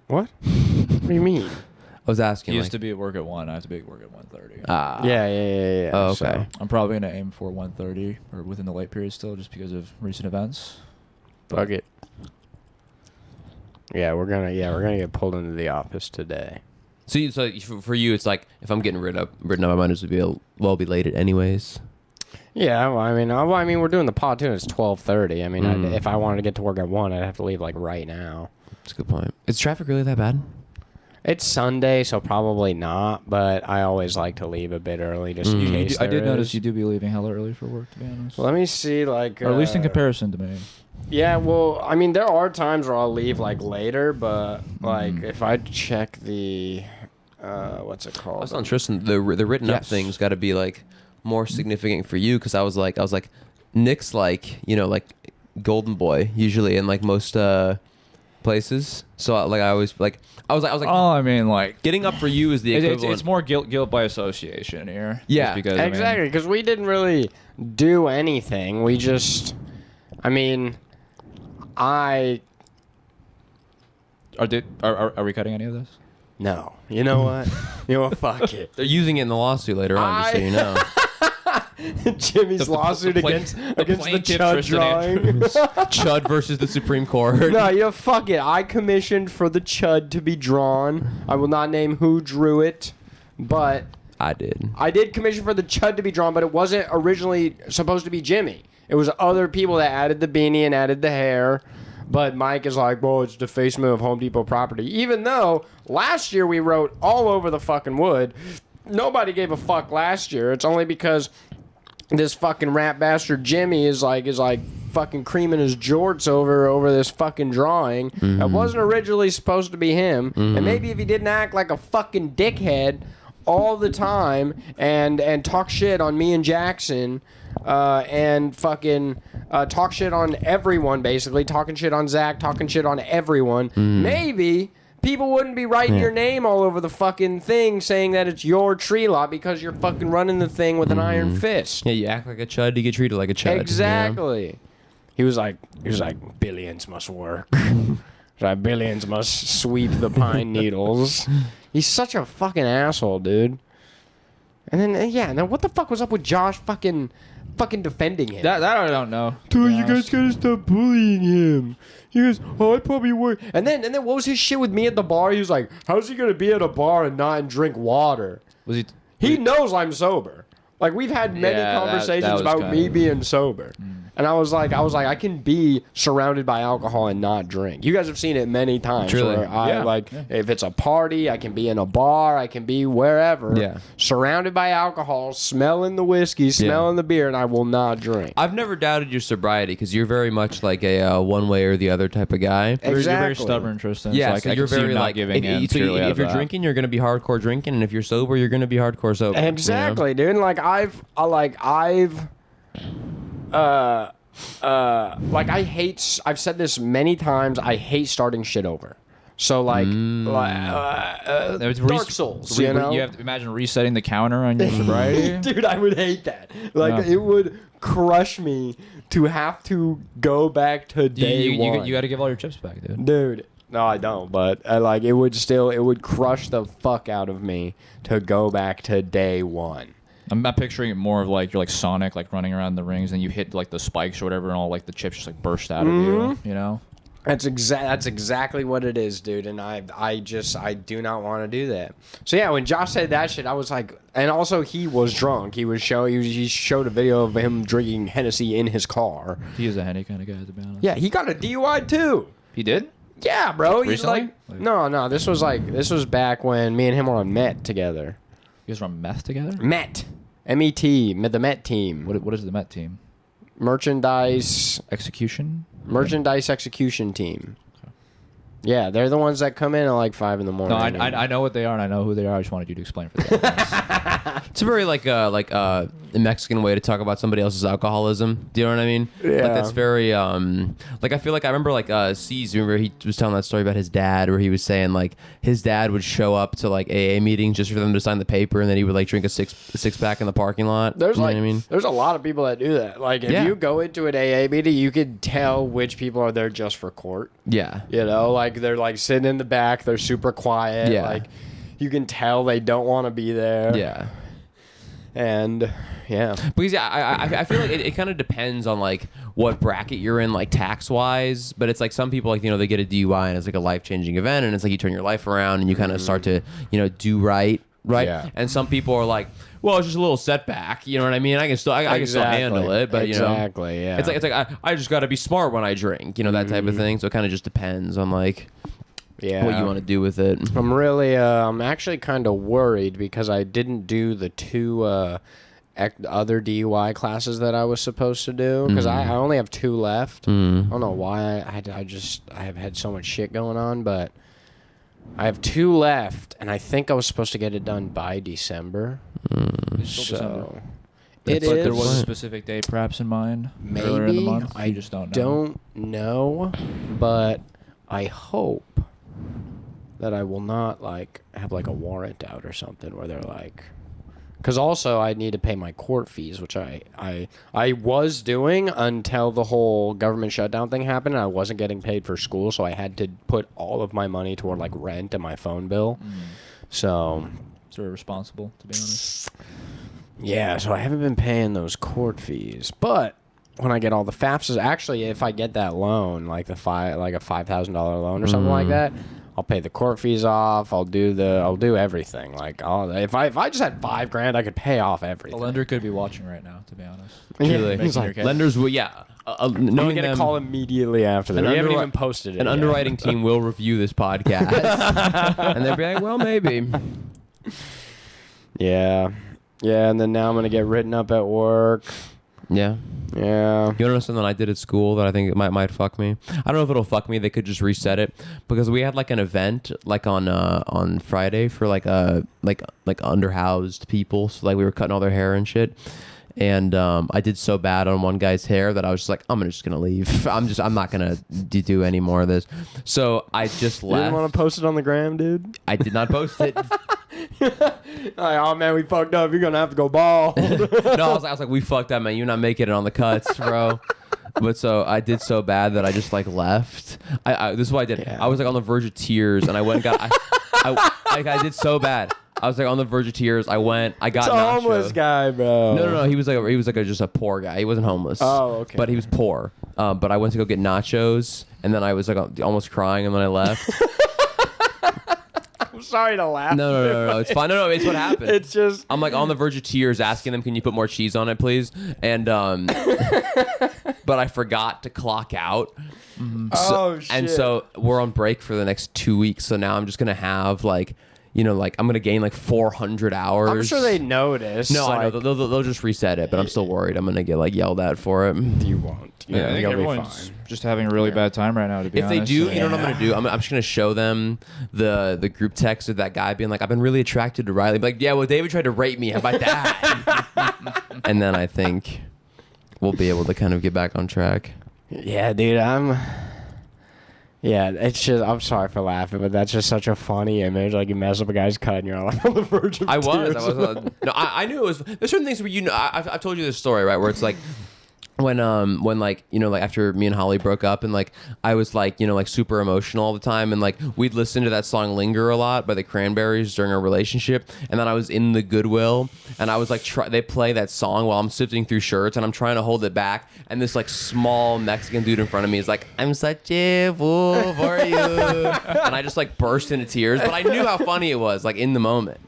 What? What do you mean? I was asking. He like, used to be at work at 1. I have to be at work at 1:30. Yeah. Oh, okay. So, I'm probably going to aim for 1:30 or within the late period still just because of recent events. bug it. Yeah, we're gonna get pulled into the office today. so for you, it's like if I'm getting written up, I might as well be late anyways. Yeah, well, I mean, we're doing the pod too. And it's 12:30. I mean, if I wanted to get to work at 1, I'd have to leave like right now. That's a good point. Is traffic really that bad? It's Sunday, so probably not. But I always like to leave a bit early just in case. I did there notice is. you do be leaving hella early for work, to be honest. Let me see, like, or at least in comparison to me. Yeah, well, I mean, there are times where I'll leave like later, but like if I check the, what's it called? I was telling Tristan the written up thing's got to be like more significant for you because I was like Nick's like like golden boy usually in like most places. So like I always like I was like oh, I mean, like getting up for you is the equivalent. it's more guilt by association here. Yeah, just because, exactly, because we didn't really do anything. We just, Are we cutting any of this? No. You know what? Fuck it. They're using it in the lawsuit later on, just so you know. Jimmy's lawsuit against the Chud drawing. Chud versus the Supreme Court. No, fuck it. I commissioned for the Chud to be drawn. I will not name who drew it, but I did. I did commission for the Chud to be drawn, but it wasn't originally supposed to be Jimmy. It was other people that added the beanie and added the hair. But Mike is like, well, it's defacement of Home Depot property. Even though last year we wrote all over the fucking wood. Nobody gave a fuck last year. It's only because this fucking rat bastard Jimmy is like fucking creaming his jorts over this fucking drawing. It wasn't originally supposed to be him. And maybe if he didn't act like a fucking dickhead all the time and talk shit on me and Jackson, and fucking talk shit on everyone, basically talking shit on Zach, talking shit on everyone, maybe people wouldn't be writing your name all over the fucking thing saying that it's your tree lot because you're fucking running the thing with an iron fist. Yeah, you act like a chud, you get treated like a chud. Exactly. You know? He was like, billions must work. Like, billions must sweep the pine needles. He's such a fucking asshole, dude. And then what the fuck was up with Josh fucking defending him? That I don't know. Dude, you guys gotta stop bullying him. He goes, oh, I probably would. And then what was his shit with me at the bar? He was like, how's he gonna be at a bar and not drink water? Was he? He knows I'm sober. Like, we've had many conversations about me being sober. And I was like, I can be surrounded by alcohol and not drink. You guys have seen it many times. Truly. Where if it's a party, I can be in a bar, I can be wherever. Yeah. Surrounded by alcohol, smelling the whiskey, smelling the beer, and I will not drink. I've never doubted your sobriety because you're very much like a one way or the other type of guy. Exactly. You're very stubborn, Tristan. Yeah, so so you're very not like giving in. if you're drinking, you're gonna be hardcore drinking, and if you're sober, you're gonna be hardcore sober. Exactly, dude. Like I hate. I've said this many times. I hate starting shit over. So like, Dark Souls. You know, you have to imagine resetting the counter on your sobriety. Dude, I would hate that. Like, it would crush me to have to go back to day one. You got to give all your chips back, dude. Dude. No, I don't. But it would crush the fuck out of me to go back to day one. I'm not picturing it more of like you're like Sonic, like running around the rings, and you hit like the spikes or whatever, and all like the chips just like burst out of you. You know. That's exactly what it is, dude. And I do not want to do that. So yeah, when Josh said that shit, I was like, and also he was drunk. He showed a video of him drinking Hennessy in his car. He is a Henny kind of guy, to be honest. Yeah, he got a DUI too. He did? Yeah, bro. He's Recently? No. This was back when me and him were on Met together. You guys were on meth together? Met. M-E-T. The Met team. What is the Met team? Merchandise execution team. Okay. Yeah, they're the ones that come in at like 5 in the morning. No, I know what they are and I know who they are. I just wanted you to explain for them. It's a very a Mexican way to talk about somebody else's alcoholism. Do you know what I mean? Yeah. Like that's very I feel like I remember C's. Remember he was telling that story about his dad where he was saying like his dad would show up to like AA meetings just for them to sign the paper and then he would like drink a six pack in the parking lot. There's you know what I mean? There's a lot of people that do that. Like if you go into an AA meeting, you could tell which people are there just for court. Yeah. You know, like they're like sitting in the back, they're super quiet. Yeah. Like you can tell they don't want to be there. Yeah. And yeah, because I feel like it kind of depends on like what bracket you're in, like tax wise. But it's like some people like they get a DUI and it's like a life changing event, and it's like you turn your life around and you kind of start to do right. Yeah. And some people are like, well, it's just a little setback. You know what I mean? I can still handle it, but exactly, yeah. It's like I just got to be smart when I drink. That type of thing. So it kind of just depends on like. Yeah. What you want to do with it. I'm actually kind of worried because I didn't do the two other DUI classes that I was supposed to do because I only have 2 left. I don't know why I have had so much shit going on, but I have 2 left, and I think I was supposed to get it done by December. So it is. But there was a specific date perhaps in mind. Maybe earlier in the month. I You just don't know. Don't know, but I hope that I will not have a warrant out or something where they're like, because also I need to pay my court fees, which I was doing until the whole government shutdown thing happened, and I wasn't getting paid for school, so I had to put all of my money toward rent and my phone bill. So Sort of responsible, to be honest. Yeah, so I haven't been paying those court fees, but when I get all the FAFSAs, actually, if I get that loan, a $5,000 loan or something like that, I'll pay the court fees off. I'll do everything. If I just had $5,000, I could pay off everything. A lender could be watching right now, to be honest. Truly. He's like, Lenders will, I'm gonna call immediately after that. We haven't even posted it. An yet. underwriting team will review this podcast, and they'll be like, "Well, maybe." Yeah. Yeah, and then now I'm gonna get written up at work. Yeah. Yeah. You know something I did at school that I think it might fuck me? I don't know if it'll fuck me. They could just reset it because we had like an event like on Friday for like underhoused people. So like we were cutting all their hair and shit. And I did so bad on one guy's hair that I was just like, I'm just gonna leave. I'm not gonna do any more of this. So I just left. You didn't want to post it on the gram, dude? I did not post it. Like, oh man, we fucked up. You're gonna have to go bald. No, I was like, we fucked up, man. You're not making it on the cuts, bro. But so I did so bad that I just like left. This is what I did. Yeah. I was like on the verge of tears, and I went and got. I did so bad. I was like on the verge of tears. I got It's a nachos. homeless guy, bro. No. He was like just a poor guy. He wasn't homeless. Oh, okay. But he was poor. But I went to go get nachos, and then I was like almost crying, and then I left. I'm sorry to laugh. No. It's fine. No. It's what happened. It's just. I'm like on the verge of tears, asking them, "Can you put more cheese on it, please?" And but I forgot to clock out. Oh shit. And so we're on break for the next 2 weeks. So now I'm just gonna have like I'm gonna gain like 400 hours. I'm sure they notice. No, I like, know they'll just reset it, but I'm still worried I'm gonna get like yelled at for it. You won't. Yeah, I think you'll be everyone's fine. just having a really bad time right now, to be If honest. they do, you know what I'm gonna do? I'm just gonna show them the group text of that guy being like, I've been really attracted to Riley. Be like, yeah, well, David tried to rape me. How about that? And then I think we'll be able to kind of get back on track. Yeah, dude, Yeah, it's just, I'm sorry for laughing, but that's just such a funny image. Like, you mess up a guy's cut and you're like on the verge of tears. No, I knew it was. There's certain things where I've told you this story, right? Where it's like when like like after me and Holly broke up and like I was like like super emotional all the time and like we'd listen to that song "Linger" a lot by the Cranberries during our relationship, and then I was in the Goodwill and I was like they play that song while I'm sifting through shirts and I'm trying to hold it back, and this like small Mexican dude in front of me is like, "I'm such a fool for you," and I just like burst into tears, but I knew how funny it was like in the moment,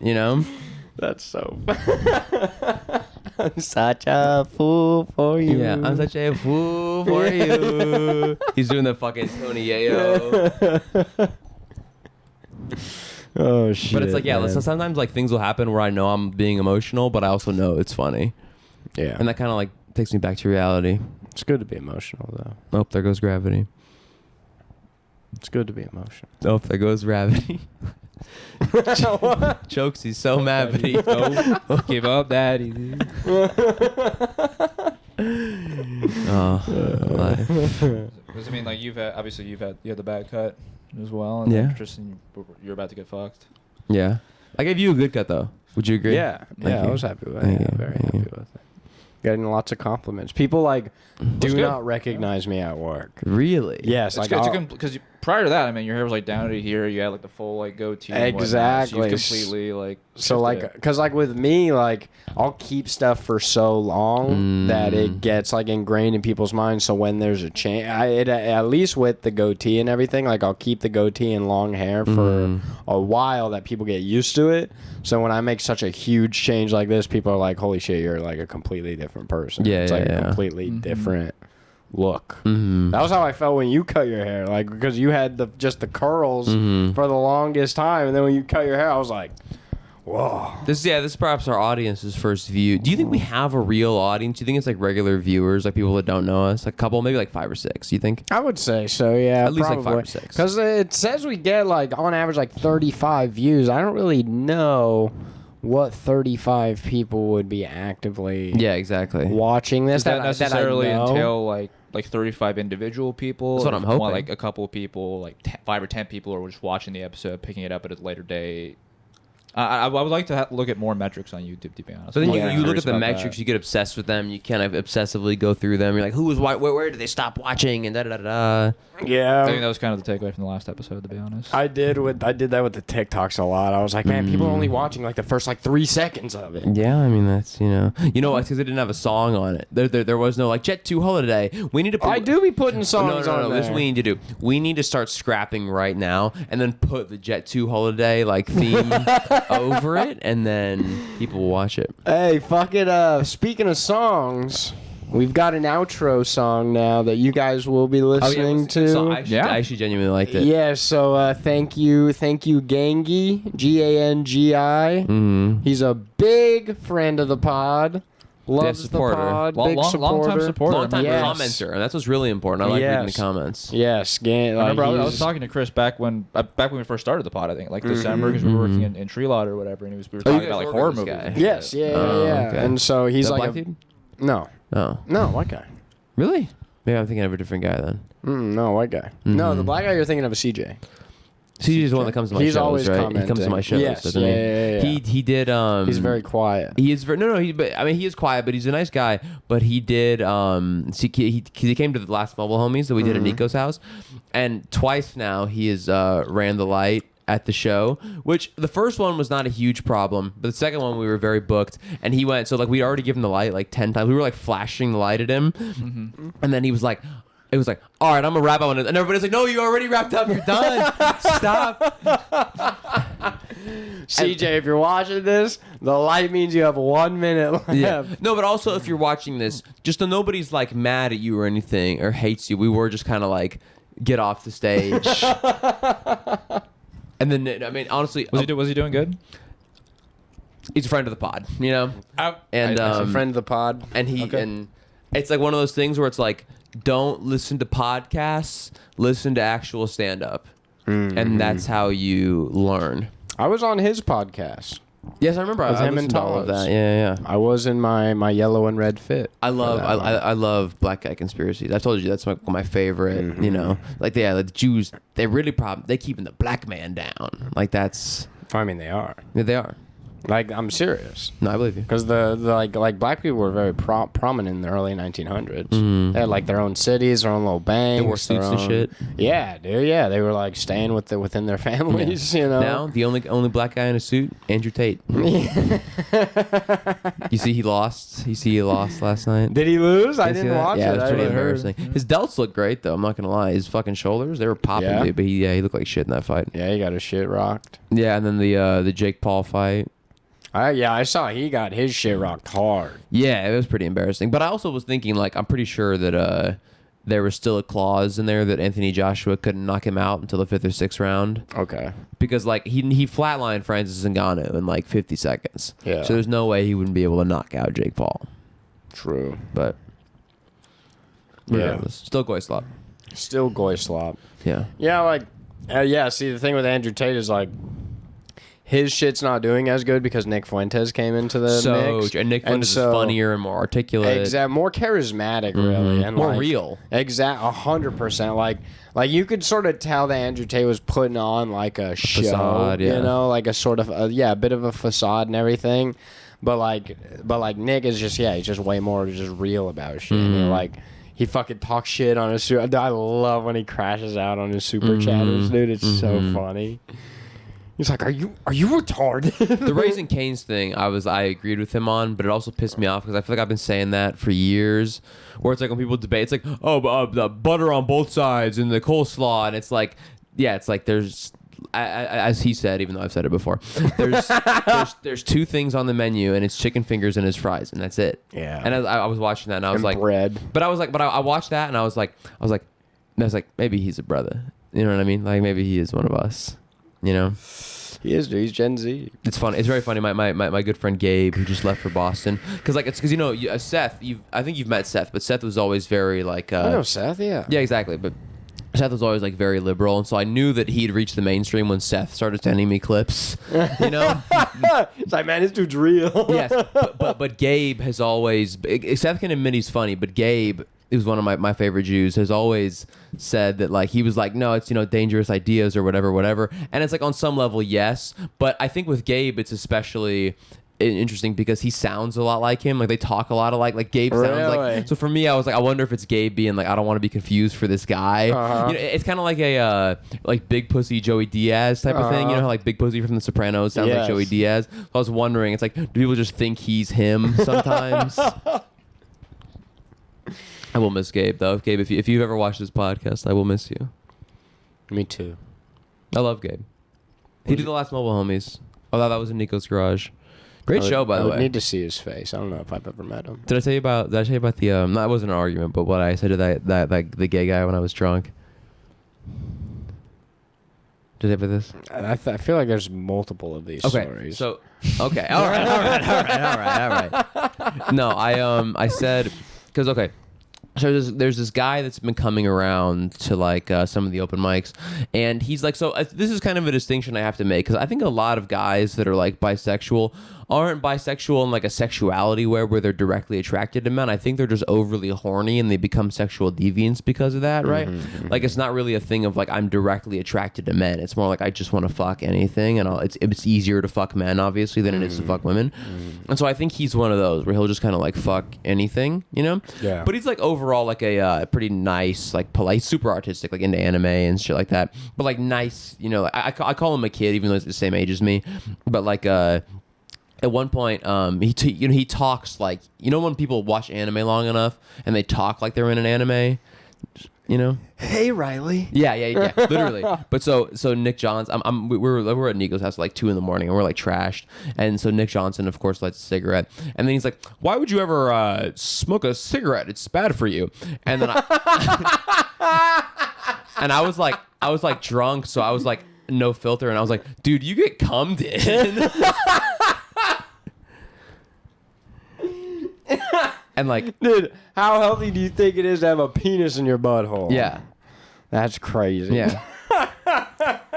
That's so. I'm such a fool for you. Yeah, I'm such a fool for you. He's doing the fucking Tony Yayo. Oh shit. But it's like, yeah, man. so sometimes like things will happen where I know I'm being emotional, but I also know it's funny. Yeah. And that kind of like takes me back to reality. It's good to be emotional, though. Oh, there goes gravity. It's good to be emotional. Oh, there goes gravity. Chokes, he's so mad, but he Don't give up, daddy. life. Because I mean, like you had the bad cut as well, and Yeah. then Tristan, you're about to get fucked. Yeah. I gave you a good cut, though. Would you agree? Yeah. Thank Yeah, I you. was happy with it. Thank Yeah, you. very Thank happy you. with it. Getting lots of compliments. People like do good. not recognize me at work. Really? Yes, It's like good because prior to that, I mean, your hair was like down to here. You had like the full like goatee. and whatnot, Exactly. So you completely like. so shifted like it. because like with me, like I'll keep stuff for so long that it gets like ingrained in people's minds. So when there's a change, at least with the goatee and everything, like I'll keep the goatee and long hair for a while that people get used to it. So when I make such a huge change like this, people are like, "Holy shit, you're like a completely different person." Yeah, it's like yeah, a yeah. completely different look. Mm-hmm. That was how I felt when you cut your hair, like because you had just the curls for the longest time, and then when you cut your hair, I was like, "Whoa." This is perhaps our audience's first view. Do you think we have a real audience? Do you think it's like regular viewers, like people that don't know us? A couple, maybe like 5 or 6. You think? I would say so, yeah. At least like probably. 5 or 6. Because it says we get like on average like 35 views. I don't really know what 35 people would be actively Yeah, exactly. watching this. Does that necessarily that I know. entail like 35 individual people? That's what I'm Or more hoping. like a couple of people, like 5 or 10 people, are just watching the episode, picking it up at a later date. I would like to look at more metrics on YouTube, to be honest. So then Yeah. you look Curious at the about metrics, that. you get obsessed with them, you kind of obsessively go through them. You're like, who was where did they stop watching and da da da da. Yeah. I think that was kind of the takeaway from the last episode, to be honest. I did that with the TikToks a lot. I was like, man, people are only watching like the first like 3 seconds of it. Yeah, I mean that's because they didn't have a song on it. There was no like Jet 2 Holiday. We need to. I do be putting songs no. on there. This is what we need to do. We need to start scrapping right now and then put the Jet 2 Holiday like theme over it, and then people will watch it. Hey, fuck it. Speaking of songs, We've got an outro song now that you guys will be listening to. So I actually genuinely liked it. Yeah, so thank you, Gangi, Gangi. Mm-hmm. He's a big friend of the pod. Loves the supporter. pod. Long- Big long- supporter. long-time supporter. Long-time Yes. commenter, and that's what's really important. I like reading the comments. Yes, I remember I was talking to Chris back when we first started the pod. I think like December because we were working in Tree Lot or whatever, and we were Oh, you talking guys about like work horror with this movies. guy? Yes, yeah. Okay. And so he's That like black a, dude? no, Oh, white guy. really? Maybe I'm thinking of a different guy then. No, white guy. No, the black guy you're thinking of is CJ. CJ's the one that comes to my He's shows, always right? He comes to commenting. my shows, Yes, doesn't yeah. He did. He's very quiet. He is very he is quiet, but he's a nice guy. But he did. He came to the last Mobile Homies that we did at Nico's house, and twice now he has ran the light at the show. Which the first one was not a huge problem, but the second one we were very booked, and he went. So like we'd already given the light like 10 times. We were like flashing the light at him, and then he was like. It was like, all right, I'm gonna wrap up on it, and everybody's like, no, you already wrapped up. You're done. Stop. CJ, if you're watching this, the light means you have 1 minute left. Yeah. No, but also if you're watching this, just so nobody's like mad at you or anything or hates you, we were just kind of like, get off the stage. And then, I mean, honestly, Was he doing good? he's a friend of the pod, you know? And He's a friend of the pod. and he Okay. and it's like one of those things where it's like, don't listen to podcasts, listen to actual stand-up. And that's how you learn. I was on his podcast. Yes, I remember. I With him listened and to all of Tollers. that. Yeah. I was in my yellow and red fit. I love for that one. I love black guy conspiracies. I told you that's my favorite. You know, like the Jews, they really they keeping the black man down. Like that's I mean, they are. yeah, they are. Like, I'm serious. No, I believe you. Because the like black people were very prominent in the early 1900s. They had like their own cities, their own little banks. They wore suits their and own- shit. Yeah, dude. Yeah, they were like staying within their families. You know. Now the only black guy in a suit, Andrew Tate. You see he lost. Last night. Did he lose? I You see didn't that? watch Yeah, it. it was I pretty didn't heard. embarrassing. His delts look great though. I'm not gonna lie. His fucking shoulders, they were popping, Yeah? dude. But he looked like shit in that fight. Yeah, he got his shit rocked. Yeah, and then the Jake Paul fight. I saw he got his shit rocked hard. Yeah, it was pretty embarrassing. But I also was thinking, like, I'm pretty sure that there was still a clause in there that Anthony Joshua couldn't knock him out until the 5th or 6th round. Okay. Because, like, he flatlined Francis Ngannou in, like, 50 seconds. Yeah. So there's no way he wouldn't be able to knock out Jake Paul. True. But, regardless, still Goyslop. Still Goyslop. Yeah. Yeah, like, yeah. See, the thing with Andrew Tate is like, his shit's not doing as good because Nick Fuentes came into the mix. And Nick Fuentes is funnier and more articulate. Exact, more charismatic, really, and More like, real. 100%. Like you could sort of tell that Andrew Tate was putting on like a show, facade, yeah. you know, like a sort of a bit of a facade and everything. But like Nick is just he's just way more just real about shit. And like he fucking talks shit on his super. I love when he crashes out on his super chatters, dude. It's so funny. He's like, "Are you retarded?" The Raising Cane's thing, I agreed with him on, but it also pissed me off because I feel like I've been saying that for years. Where it's like when people debate, it's like, oh, the butter on both sides and the coleslaw, and it's like, yeah, it's like there's, as he said, even though I've said it before, there's two things on the menu, and it's chicken fingers and his fries, and that's it. Yeah. And I was watching that, and I was And like, bread. But I watched that, and I was like, maybe he's a brother. You know what I mean? Like maybe he is one of us. You know. He is, dude. He's Gen Z. It's funny. It's very funny. My good friend Gabe, who just left for Boston, because you know Seth. I think you've met Seth, but Seth was always very like. I know Seth. Yeah. Yeah, exactly. But Seth was always like very liberal, and so I knew that he'd reached the mainstream when Seth started sending me clips. You know. It's like, man, this dude's real. Yes, but Gabe has always. Seth can admit he's funny, but Gabe, who's one of my favorite Jews, has always said that like he was like, no, it's dangerous ideas or whatever, and it's like on some level yes, but I think with Gabe it's especially interesting because he sounds a lot like him, like they talk a lot alike, like Gabe sounds Really? like. So for me, I was like, I wonder if it's Gabe being like, I don't want to be confused for this guy. It's kind of like a like Big Pussy Joey Diaz type of thing. You know how like Big Pussy from The Sopranos sounds like Yes. Joey Diaz. So I was wondering, it's like, do people just think he's him sometimes? I will miss Gabe though. Gabe, if you've ever watched this podcast, I will miss you. Me too. I love Gabe. He did the last Mobile Homies. Oh, that was in Nico's garage. Great show, by I the would way. need to see his face. I don't know if I've ever met him. Did I tell you about the that wasn't an argument, but what I said to that the gay guy when I was drunk? Did I have this? I feel like there's multiple of these stories. So okay, all right. No, I said because so there's this guy that's been coming around to like some of the open mics, and he's like, so this is kind of a distinction I have to make, because I think a lot of guys that are like bisexual aren't bisexual in like a sexuality where they're directly attracted to men. I think they're just overly horny and they become sexual deviants because of that, right? Like it's not really a thing of like I'm directly attracted to men. It's more like I just want to fuck anything, and it's easier to fuck men obviously than it is to fuck women. And so I think he's one of those where he'll just kind of like fuck anything, you know? Yeah. But he's like overall like a pretty nice, like polite, super artistic, like into anime and shit like that. But like nice, you know. Like, I call him a kid even though he's the same age as me. But like at one point, he talks like, you know, when people watch anime long enough and they talk like they're in an anime, you know? Hey, Riley. Yeah, literally. But so Nick Johnson, we're at Nico's house at like 2 a.m. and we're like trashed, and so Nick Johnson, of course, lights a cigarette, and then he's like, "Why would you ever smoke a cigarette? It's bad for you." And then I was like drunk, so I was like no filter, and I was like, "Dude, you get cummed in." And like, Dude, how healthy do you think it is to have a penis in your butthole? yeah, That's crazy. yeah.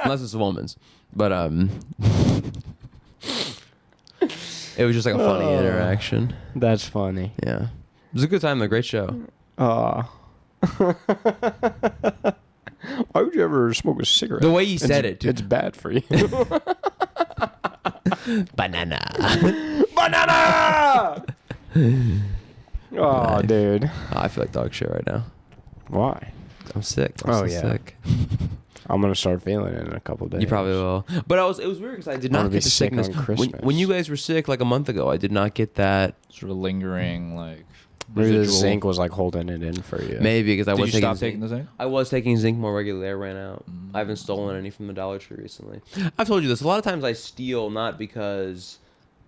Unless it's a woman's, but it was just like a funny interaction. That's funny. Yeah, it was a good time. A great show. Why would you ever smoke a cigarette? The way you said it, dude. It's bad for you. Banana. Banana! Oh, dude. I feel like dog shit right now. Why? I'm sick. I'm sick. I'm going to start feeling it in a couple days. You probably will. But it was weird because I did I'm not gonna get be the sick sickness. on Christmas. When you guys were sick like a month ago, I did not get that. Sort of lingering, like Maybe the residual- zinc was like holding it in for you. Maybe because I Did was you taking stop taking the zinc? I was taking zinc more regularly. I ran out. I haven't stolen any from the Dollar Tree recently. I've told you this. A lot of times I steal not because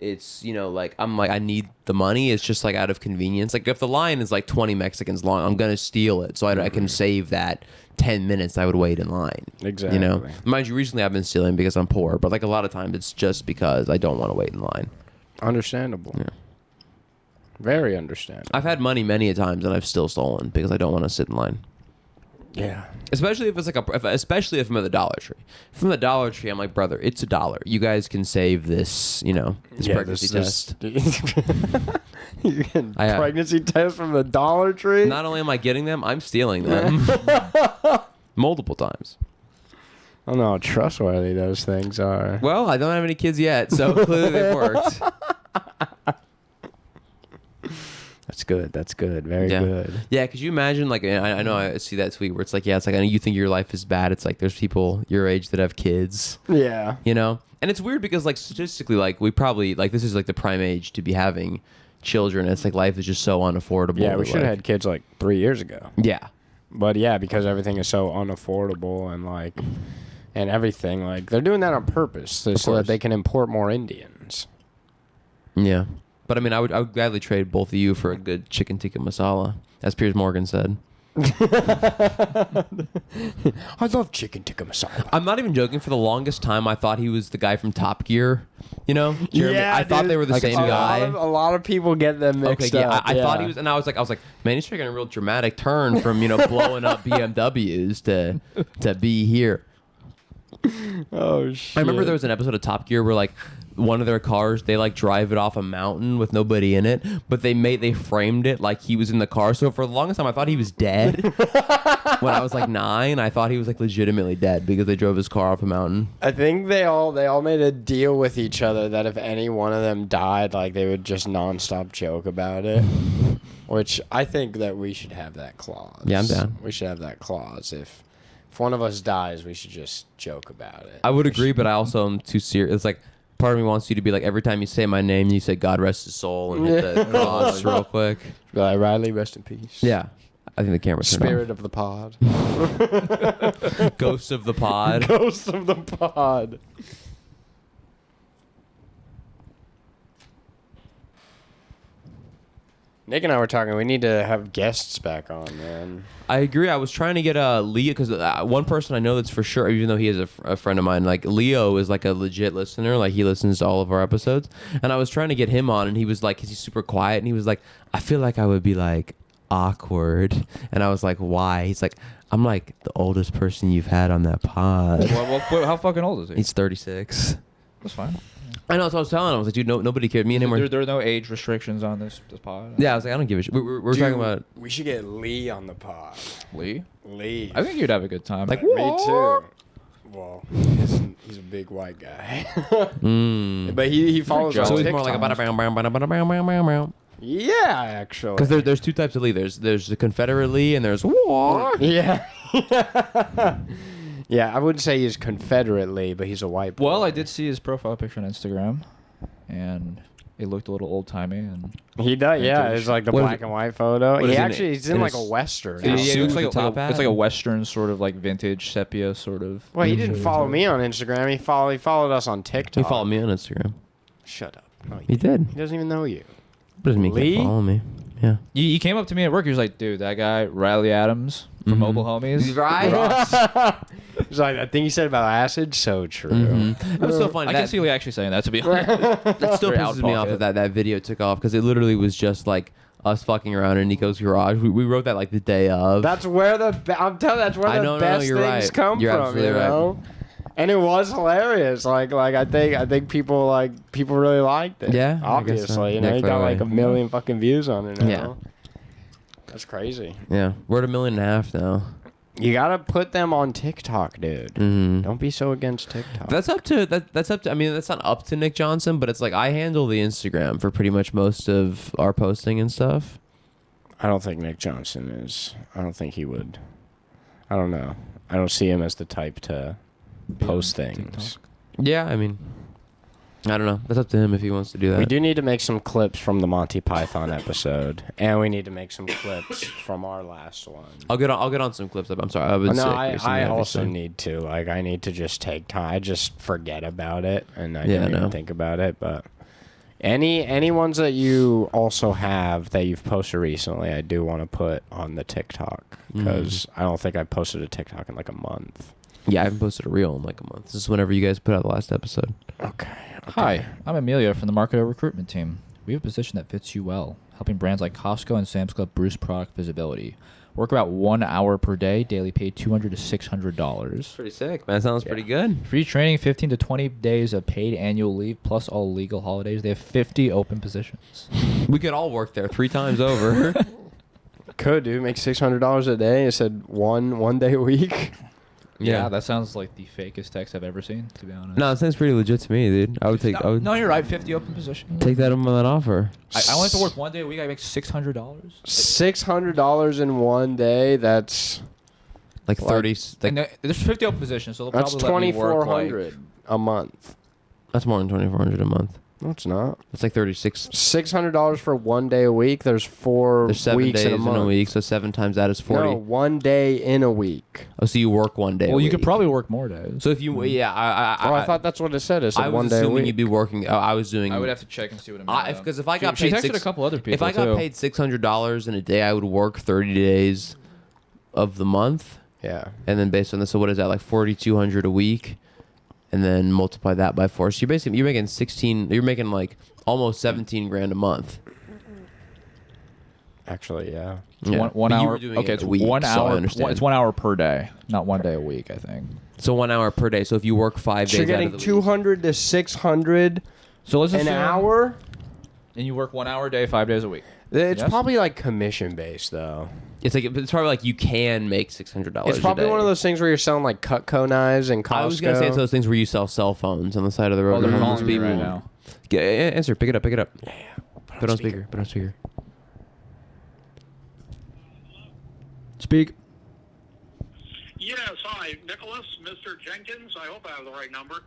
it's, you know, like I'm like I need the money. It's just like out of convenience. Like if the line is like 20 Mexicans long, I'm gonna steal it so I can save that 10 minutes I would wait in line. Exactly. You know, mind you, recently I've been stealing because I'm poor, but like a lot of times it's just because I don't want to wait in line. Understandable. Yeah. Very understandable. I've had money many a times and I've still stolen because I don't want to sit in line. Yeah. Especially if it's like especially if I'm at the Dollar Tree. If I'm at the Dollar Tree, I'm like, brother, it's $1. You guys can save this, you know, this pregnancy test. You get I, pregnancy test from the Dollar Tree? Not only am I getting them, I'm stealing them multiple times. I don't know how trustworthy those things are. Well, I don't have any kids yet, so clearly they've worked. That's good. That's good. Very Yeah. good. Yeah, could you imagine, like, I know I see that tweet where it's like, yeah, it's like, I know you think your life is bad. It's like there's people your age that have kids, Yeah. you know? And it's weird because, like, statistically, like, we probably, like, this is, like, the prime age to be having children. It's like life is just so unaffordable. Yeah, we that, should have like, had kids like 3 years ago. Yeah. But yeah, because everything is so unaffordable and like, and everything, like, they're doing that on purpose so that course. they can import more Indians. Yeah. But I mean, I would gladly trade both of you for a good chicken tikka masala, as Piers Morgan said. I love chicken tikka masala. I'm not even joking. For the longest time, I thought he was the guy from Top Gear. You know, Jeremy? I thought they were the same guy. A lot of people get them mixed up. I thought he was, and I was like, man, he's taking a real dramatic turn from, you know, blowing up BMWs to be here. Oh shit! I remember there was an episode of Top Gear where like one of their cars, they like drive it off a mountain with nobody in it, but they framed it like he was in the car. So for the longest time, I thought he was dead. When I was like 9, I thought he was like legitimately dead because they drove his car off a mountain. I think they all made a deal with each other that if any one of them died, like they would just nonstop joke about it. Which I think that we should have that clause. Yeah, I'm down. We should have that clause. If one of us dies, we should just joke about it. I would agree, but I also am too serious. It's like part of me wants you to be like, every time you say my name, you say God rest his soul and hit the cross real quick. Be like, Riley, rest in peace. Yeah. I think the camera's turned Spirit of the pod. on. Ghost of the pod. Ghost of the pod. Nick and I were talking. We need to have guests back on, man. I agree. I was trying to get Leo because one person I know that's for sure, even though he is a friend of mine, like Leo is like a legit listener. Like he listens to all of our episodes, and I was trying to get him on, and he was like, he's super quiet, and he was like, I feel like I would be like awkward, and I was like, why? He's like, I'm like the oldest person you've had on that pod. How fucking old is he? He's 36. That's fine. I know. That's what I was telling him. I was like, dude, nobody cared. Me and him were. There are no age restrictions on this pod. Yeah, I was like, I don't give a shit. We're talking about. We should get Lee on the pod. Lee. I think you'd have a good time. Like, me too. Well, he's a big white guy. But he follows us So on he's TikTok. more like a bada bam bam bada bada bam bam bam bam. Yeah, actually. Because there's two types of Lee. There's the Confederate Lee and there's war. Yeah. Yeah, I wouldn't say he's Confederate Lee, but he's a white boy. Well, I did see his profile picture on Instagram, and it looked a little old timey. And He does, yeah. Vintage. It's like the What is black it? and white photo. What is He it? actually, he's in In like his- a western. Yeah, outfit. yeah, it looks with like the top hat. it's like a western sort of like vintage sepia sort of. Well, he didn't follow me on Instagram. He followed us on TikTok. He followed me on Instagram. Shut up. No, He did. He doesn't even know you. What does he mean? Lee? Can't follow me. Yeah. He came up to me at work. He was like, "Dude, that guy Riley Adams from Mhm. Mobile Homies, Right? rocks." He's like, that thing you said about acid, so true. It was so funny. I that, can see Lee actually saying that. To be honest, that still Very pisses me off out-pocket. that video took off because it literally was just like us fucking around in Nico's garage. We wrote that like the day of. That's where I'm telling you, that's where I the know, no, best you're things right. come You're from, absolutely you right. know? And it was hilarious. Like I think people really liked it. Yeah, I guess so. Obviously, you know, Yeah, you got like clearly. 1 million fucking views on it now. Yeah. That's crazy. Yeah, we're at 1.5 million now. You gotta put them on TikTok, dude. Mm-hmm. Don't be so against TikTok. That's up to That's up to. I mean, that's not up to Nick Johnson, but it's like I handle the Instagram for pretty much most of our posting and stuff. I don't think Nick Johnson is. I don't think he would. I don't know. I don't see him as the type to post things. Yeah, I mean, I don't know. That's up to him if he wants to do that. We do need to make some clips from the Monty Python episode, and we need to make some clips from our last one. I'll get on some clips. I'm sorry. I've been sick I recently, also obviously. need to. Like, I need to just take time. I just forget about it, and I Yeah, don't even no. think about it. But any ones that you also have that you've posted recently, I do want to put on the TikTok because I don't think I posted a TikTok in like a month. Yeah, I haven't posted a reel in like a month. This is whenever you guys put out the last episode. Okay. Hi, I'm Amelia from the marketer recruitment team. We have a position that fits you well, helping brands like Costco and Sam's Club boost product visibility. Work about 1 hour per day, daily pay $200 to $600. Pretty sick, man. Sounds pretty good. Free training, 15 to 20 days of paid annual leave, plus all legal holidays. They have 50 open positions. We could all work there 3 times over. Could, dude. Make $600 a day. It said one day a week. Yeah, that sounds like the fakest text I've ever seen, to be honest. No, it sounds pretty legit to me, dude. I would take. I would No, you're right. 50 open positions. take that on that offer. I only have to work 1 day a week. I make $600. $600 in 1 day. That's Like 30. And there's 50 open positions, so they'll that's probably let me work like $2,400 a month. That's more than 2,400 a month. No, it's not. That's like 36. $600 for 1 day a week. There's 4 There's 7 weeks days in a month. week, so 7 times that is 40. No, 1 day in a week. Oh, so you work 1 day. Well, a you could week. probably work more days. So if you, yeah, I thought that's what it said. It said I 1 was day a assuming week. you'd be working. I was doing. I would have to check and see what I'm doing. Because if I got she paid texted a couple other people. if I got too. paid $600 in a day, I would work 30 days of the month, Yeah. and then based on this, so what is that, like 4,200 a week, and then multiply that by 4. So you're making 16. You're making like almost 17 grand a month. Actually, yeah. Yeah. One But you hour. were doing Okay, it it's a week, 1 so I hour. understand. It's 1 hour per day, not 1 day a week. I think. So 1 hour per day. So if you work 5 So days, you're out getting of the week, 200 to 600 So let's an assume- hour. and you work 1 hour a day, 5 days a week. It's Yes? probably like commission based though. it's probably like you can make $600. It's probably a day. one of those things where you're selling like Cutco knives and Costco. I was gonna say it's those things where you sell cell phones on the side of the road. Oh, they're to calling homeless me people. right now. Answer. Pick it up. Pick it up. Yeah. Put on speaker. Put on speaker. Speak. Yes, hi, Nicholas, Mr. Jenkins. I hope I have the right number.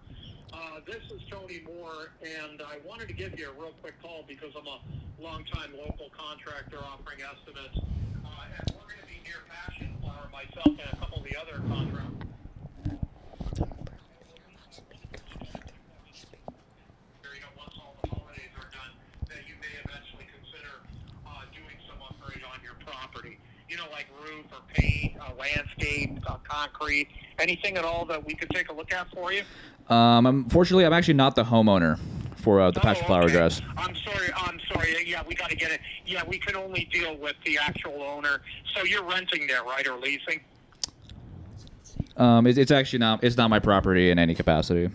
This is Tony Moore, and I wanted to give you a real quick call because I'm a longtime local contractor offering estimates. And we're going to be near Passion Flower, myself and a couple of the other contractors. Once all the holidays are done, that you may eventually consider doing concrete, anything at all that we could take a look at for you? Unfortunately, I'm actually not the homeowner for the Passion Flower okay. address. I'm sorry. Yeah, we got to get it. Yeah, we can only deal with the actual owner. So you're renting there, right, or leasing? It's actually not. It's not my property in any capacity.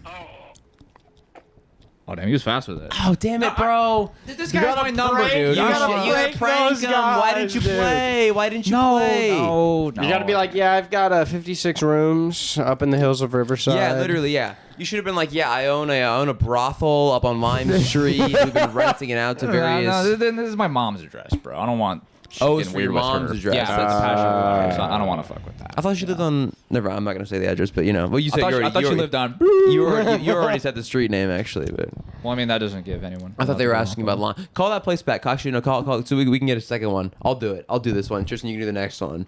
Oh, damn, he was fast with it. Oh, damn it, bro. This guy's my number, dude. You gotta prank prank those him. Why guys, didn't you dude. play? Why didn't you play? No. You got to be like, yeah, I've got 56 rooms up in the hills of Riverside. Yeah, literally, yeah. You should have been like, yeah, I own a brothel up on Lime Street. We've been renting it out to various... No, this is my mom's address, bro. I don't want shit Oh, getting it's for weird your with mom's her. address. Yeah, That's- that's Passion Flower. So I don't want to fuck with that. I thought she lived on... Never, I'm not going to say the address, but you know. Well, you said I thought she lived on... You already said the street name, actually, but... Well, I mean, that doesn't give anyone... I thought they were asking about Lime. Call that place back. Actually, no, call so we can get a second one. I'll do it. I'll do this one. Tristan, you can do the next one.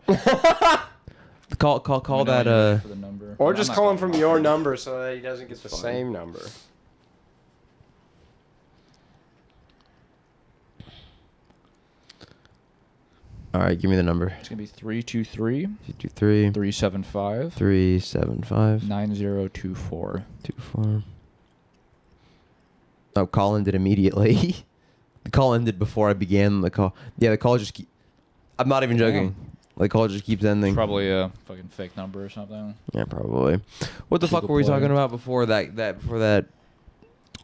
Call that, For the number. Or I'm just not call him going from your number so that he doesn't get the same number. All right, give me the number. It's going to be 323 223 375 375 9024. 24. Oh, call ended immediately. The call ended before I began the call. Yeah, the call just keep... I'm not even joking. The call just keeps ending. Probably a fucking fake number or something. Yeah, probably. What the fuck Google were we Play. talking about before that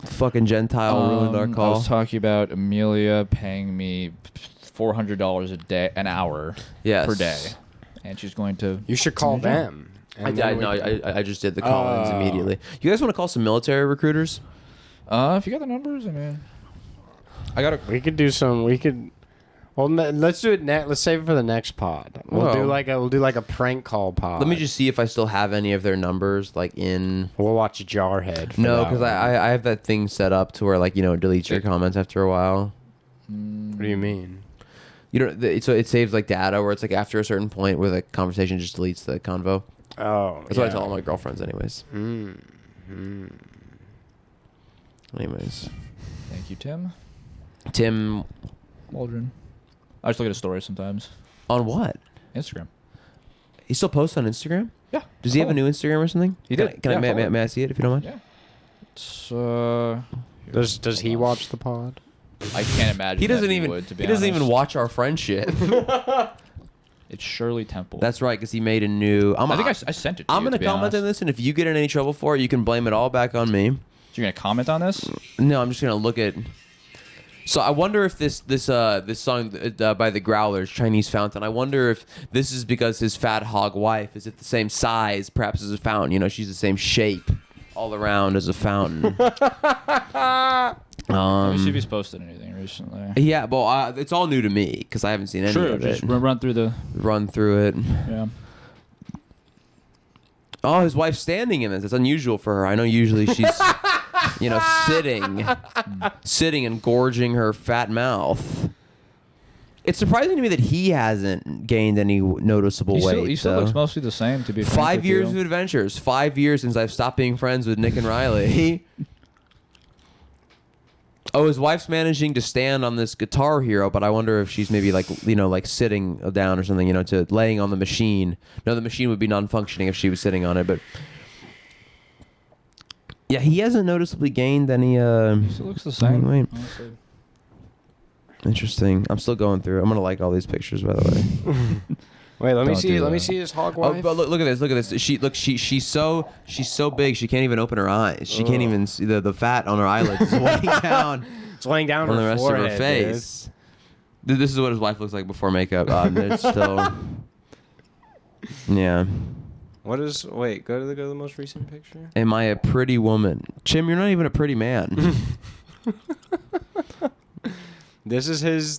fucking Gentile ruined our I call? was talking about Amelia paying me $400 a day, an hour Yes. per day, and she's going to. You should call them. I just did the call-ins immediately. You guys want to call some military recruiters? If you got the numbers, I mean, I got to. We could do some. We could. Well, let's do it next. Let's save it for the next pod. We'll do like a prank call pod. Let me just see if I still have any of their numbers, like in... We'll watch Jarhead. for No, that because one. I have that thing set up to where, like, you know, it deletes your comments after a while. What do you mean? You know, so it saves like data where it's like after a certain point where the conversation just deletes the convo. Oh, That's what I tell all my girlfriends, anyways. Mm. Anyways, Thank you, Tim Tim, Waldron. I just look at his stories sometimes. on what? Instagram. He still posts on Instagram? Yeah. Does he have a new Instagram or something? He Can did. I, can I, Yeah, may, follow may, him. may I see it if you don't mind? Yeah. It's Does he watch the pod? I can't imagine. He doesn't that even. Would, to be he doesn't even honest. watch our friendship. It's Shirley Temple. That's right, because he made a new. I think I sent it. To I'm you, gonna to be comment honest. on this, and if you get in any trouble for it, you can blame it all back on me. So you're gonna comment on this? No, I'm just gonna look at. So I wonder if this song by the Growlers, Chinese Fountain. I wonder if this is because his fat hog wife is at the same size, perhaps as a fountain. You know, she's the same shape all around as a fountain. Let me see if he's posted anything recently. Yeah, well, it's all new to me because I haven't seen any Sure, of just it. run through the. Run through it. Yeah. Oh, his wife's standing in this. It's unusual for her. I know usually she's, you know, sitting and gorging her fat mouth. It's surprising to me that he hasn't gained any noticeable weight. He still though. looks mostly the same. To be frank 5 with years you. of adventures. 5 years since I've stopped being friends with Nick and Riley. Oh, his wife's managing to stand on this Guitar Hero, but I wonder if she's maybe like, you know, like sitting down or something, you know, to laying on the machine. No, the machine would be non-functioning if she was sitting on it, but yeah, he hasn't noticeably gained any. He still looks the same. Wait. Honestly. Interesting. I'm still going through. I'm gonna like all these pictures, by the way. Wait, let me Don't see. do Let me that. see his hog Oh, wife. but look at this. Look at this. She's so big she can't even open her eyes. She can't even see the fat on her eyelids is weighing down It's laying down on her the rest forehead, of her face. This is what his wife looks like before makeup. It's still, yeah. Dude. What is? Wait, go to the most recent picture. Am I a pretty woman? Chim, you're not even a pretty man. This is his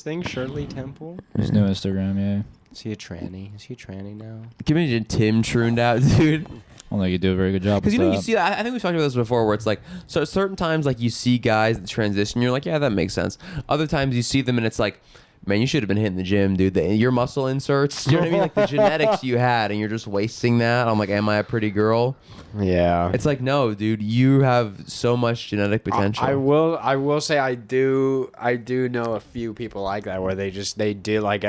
thing. Shirley Temple. His new Instagram, yeah. Is he a tranny? Is he a tranny now? Give me Tim Trooned out, dude. I don't think you do a very good job. Because With you know, that. you see, I think we've talked about this before, where it's like, so certain times, like you see guys that transition, you're like, yeah, that makes sense. Other times you see them and it's like, man, you should have been hitting the gym, dude. Your muscle inserts, you know what I mean? Like the genetics you had, and you're just wasting that. I'm like, am I a pretty girl? Yeah. It's like, no, dude, you have so much genetic potential. I will say I do know a few people like that where they do like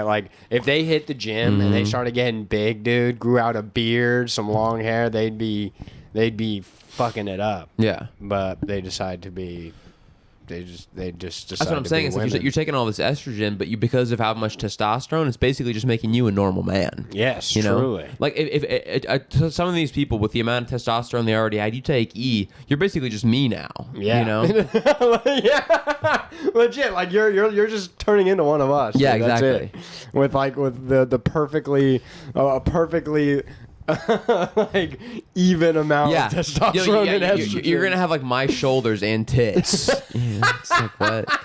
if they hit the gym and they started getting big, dude, grew out a beard, some long hair, they'd be fucking it up. Yeah. But they decide to be they just decide. That's what I'm saying. It's like you're taking all this estrogen, but because of how much testosterone, it's basically just making you a normal man. Yes, you know? truly. Like if some of these people with the amount of testosterone they already had, you take E, you're basically just me now. Yeah. You know? Yeah. Legit. Like you're just turning into one of us. Yeah, dude. That's exactly. it. With the perfectly like even amount of testosterone and estrogen. You're gonna have like my shoulders and tits. Yeah, it's like what?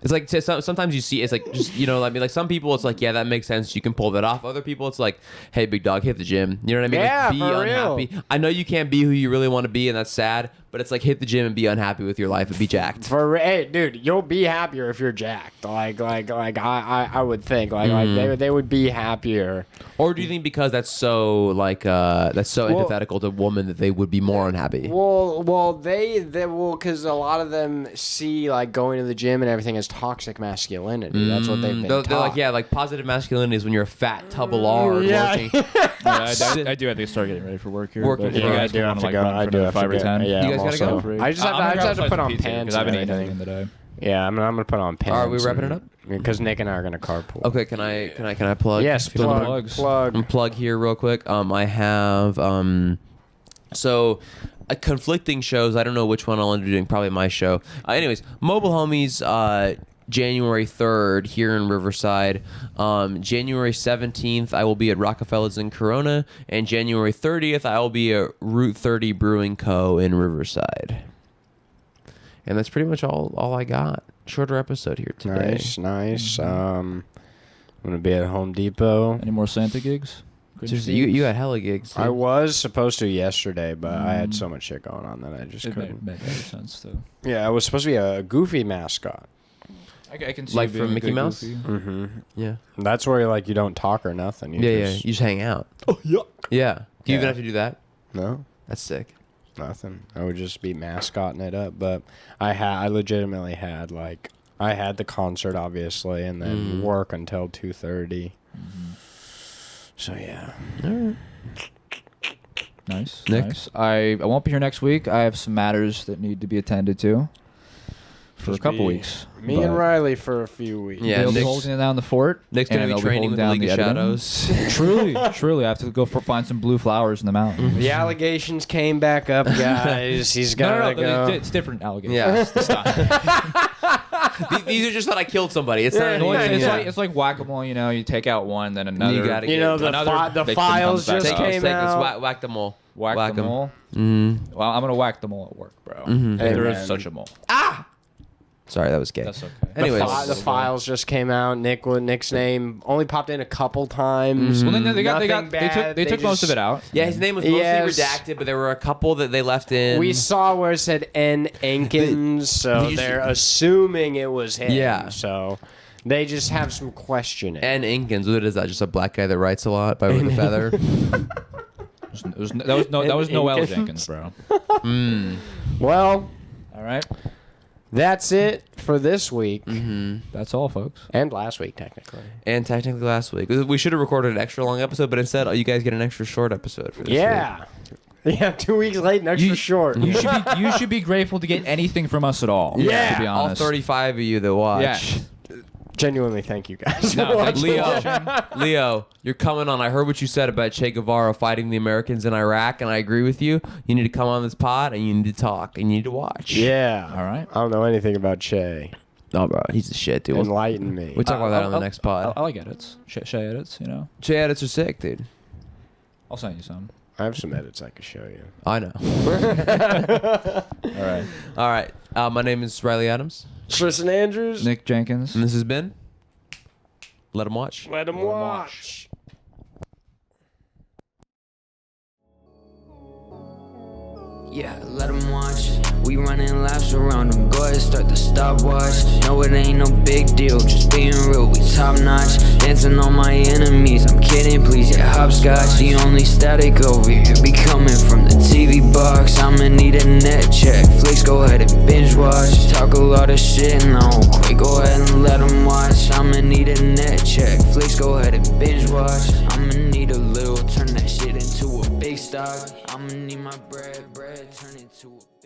It's like sometimes you see it's like just I mean, like some people it's like that makes sense, you can pull that off. Other people it's like, hey big dog, hit the gym. You know what I mean? Yeah, like, be for unhappy. real. I know you can't be who you really want to be, and that's sad. But it's like hit the gym and be unhappy with your life and be jacked. Hey, dude, you'll be happier if you're jacked. Like I would think like they would be happier. Or do you think because that's so antithetical to women that they would be more unhappy? Well, they because a lot of them see like going to the gym and everything as toxic masculinity. That's what they've been They're taught. like positive masculinity is when you're a fat tub of lard working. I do have to start getting ready for work here. Working but for if you work. guys I want do to have to run go. for another 5 or 10. Yeah, You guys gotta go? I just have to put on pants because I haven't and eaten everything. anything today. Yeah, I'm gonna put on pants. Are we wrapping it up? Because Nick and I are gonna carpool. Okay, can I plug? Yes, Fill the plug. plugs. I'm plug here real quick. I have conflicting shows. I don't know which one I'll end up doing. Probably my show. Anyways, Mobile Homies. January 3rd here in Riverside. January 17th, I will be at Rockefeller's in Corona. And January 30th, I will be at Route 30 Brewing Co. in Riverside. And that's pretty much all I got. Shorter episode here today. Nice. I'm gonna be at Home Depot. Any more Santa gigs? You got hella gigs. Dude. I was supposed to yesterday, but I had so much shit going on that I just It couldn't. made sense though. Yeah, I was supposed to be a Goofy mascot. I can see Like you being from a Mickey good Mouse? Goofy. Mm-hmm. Yeah. That's where like you don't talk or nothing. You just hang out. Oh yuck. Yeah. Do you even Yeah. have to do that? No. That's sick. Nothing. I would just be mascotting it up, but I legitimately had I had the concert obviously, and then work until 2:30. So yeah. All right. Nice. Nick? Nice. I won't be here next week. I have some matters that need to be attended to for a couple weeks. Me but and Riley for a few weeks. Yeah, they'll be Nick's- holding down the fort. Nick's and gonna be they'll training holding with the down League of editing. Shadows. Truly, I have to go find some blue flowers in the mountains. The allegations came back up, guys. He's gotta go. It's different allegations. Yeah. It's not. These are just that I killed somebody. It's Yeah, not Well, anything. it's like whack-a-mole. You take out one, then another. You gotta You know the Another the victim files comes back just up. came out. Whack them all. whack the 'em. mole. Mm-hmm. Well, I'm gonna whack the mole at work, bro. Mhm. There Hey, is man. such a mole. Sorry, that was gay. That's okay. Anyways. The files just came out. Nick's name only popped in a couple times. Well, then they Nothing bad. took They most of just- it out. Yeah, his name was mostly Yes. redacted, but there were a couple that they left in. We saw where it said N. Enkins, so you they're see- assuming it was him. Yeah. So they just have some questioning. and Inkins. What is that? Just a black guy that writes a lot by with a feather. That was Noel Jenkins. Jenkins, bro. Well, All right, that's it for this week that's all, folks. and last week, technically. And technically last week. We should have recorded an extra long episode, but instead you guys get an extra short episode for this week. Yeah. Yeah, 2 weeks late and extra short. You should be grateful to get anything from us at all. Yeah. to be All honest. 35 of you that watch. Yeah. Genuinely, thank you guys. No, for thank watching. you. Leo, you're coming on. I heard what you said about Che Guevara fighting the Americans in Iraq, and I agree with you. You need to come on this pod, and you need to talk, and you need to watch. Yeah. All right. I don't know anything about Che. Oh, bro, he's the shit, dude. Enlighten me. We'll talk about that on the next pod. I like edits. Shay edits. Che edits are sick, dude. I'll send you some. I have some edits I can show you. I know. All right. All right. My name is Riley Adams, Tristan Andrews. Nick Jenkins. and this has been Let 'Em Watch. Let him watch. Yeah, let them watch. We running laps around them. Go ahead, start the stop. stopwatch. No, it ain't no big deal, just being real, we top notch. Dancing on my enemies, I'm kidding, please, yeah, hopscotch. The only static over here be coming from the TV box. I'ma need a net check, flicks, go ahead and binge watch. Talk a lot of shit and I won't quit, go ahead and let them watch. I'ma need a net check, flicks, go ahead and binge watch. I'ma need a little, turn that shit into a big stock. I'ma need my bread, turn it to a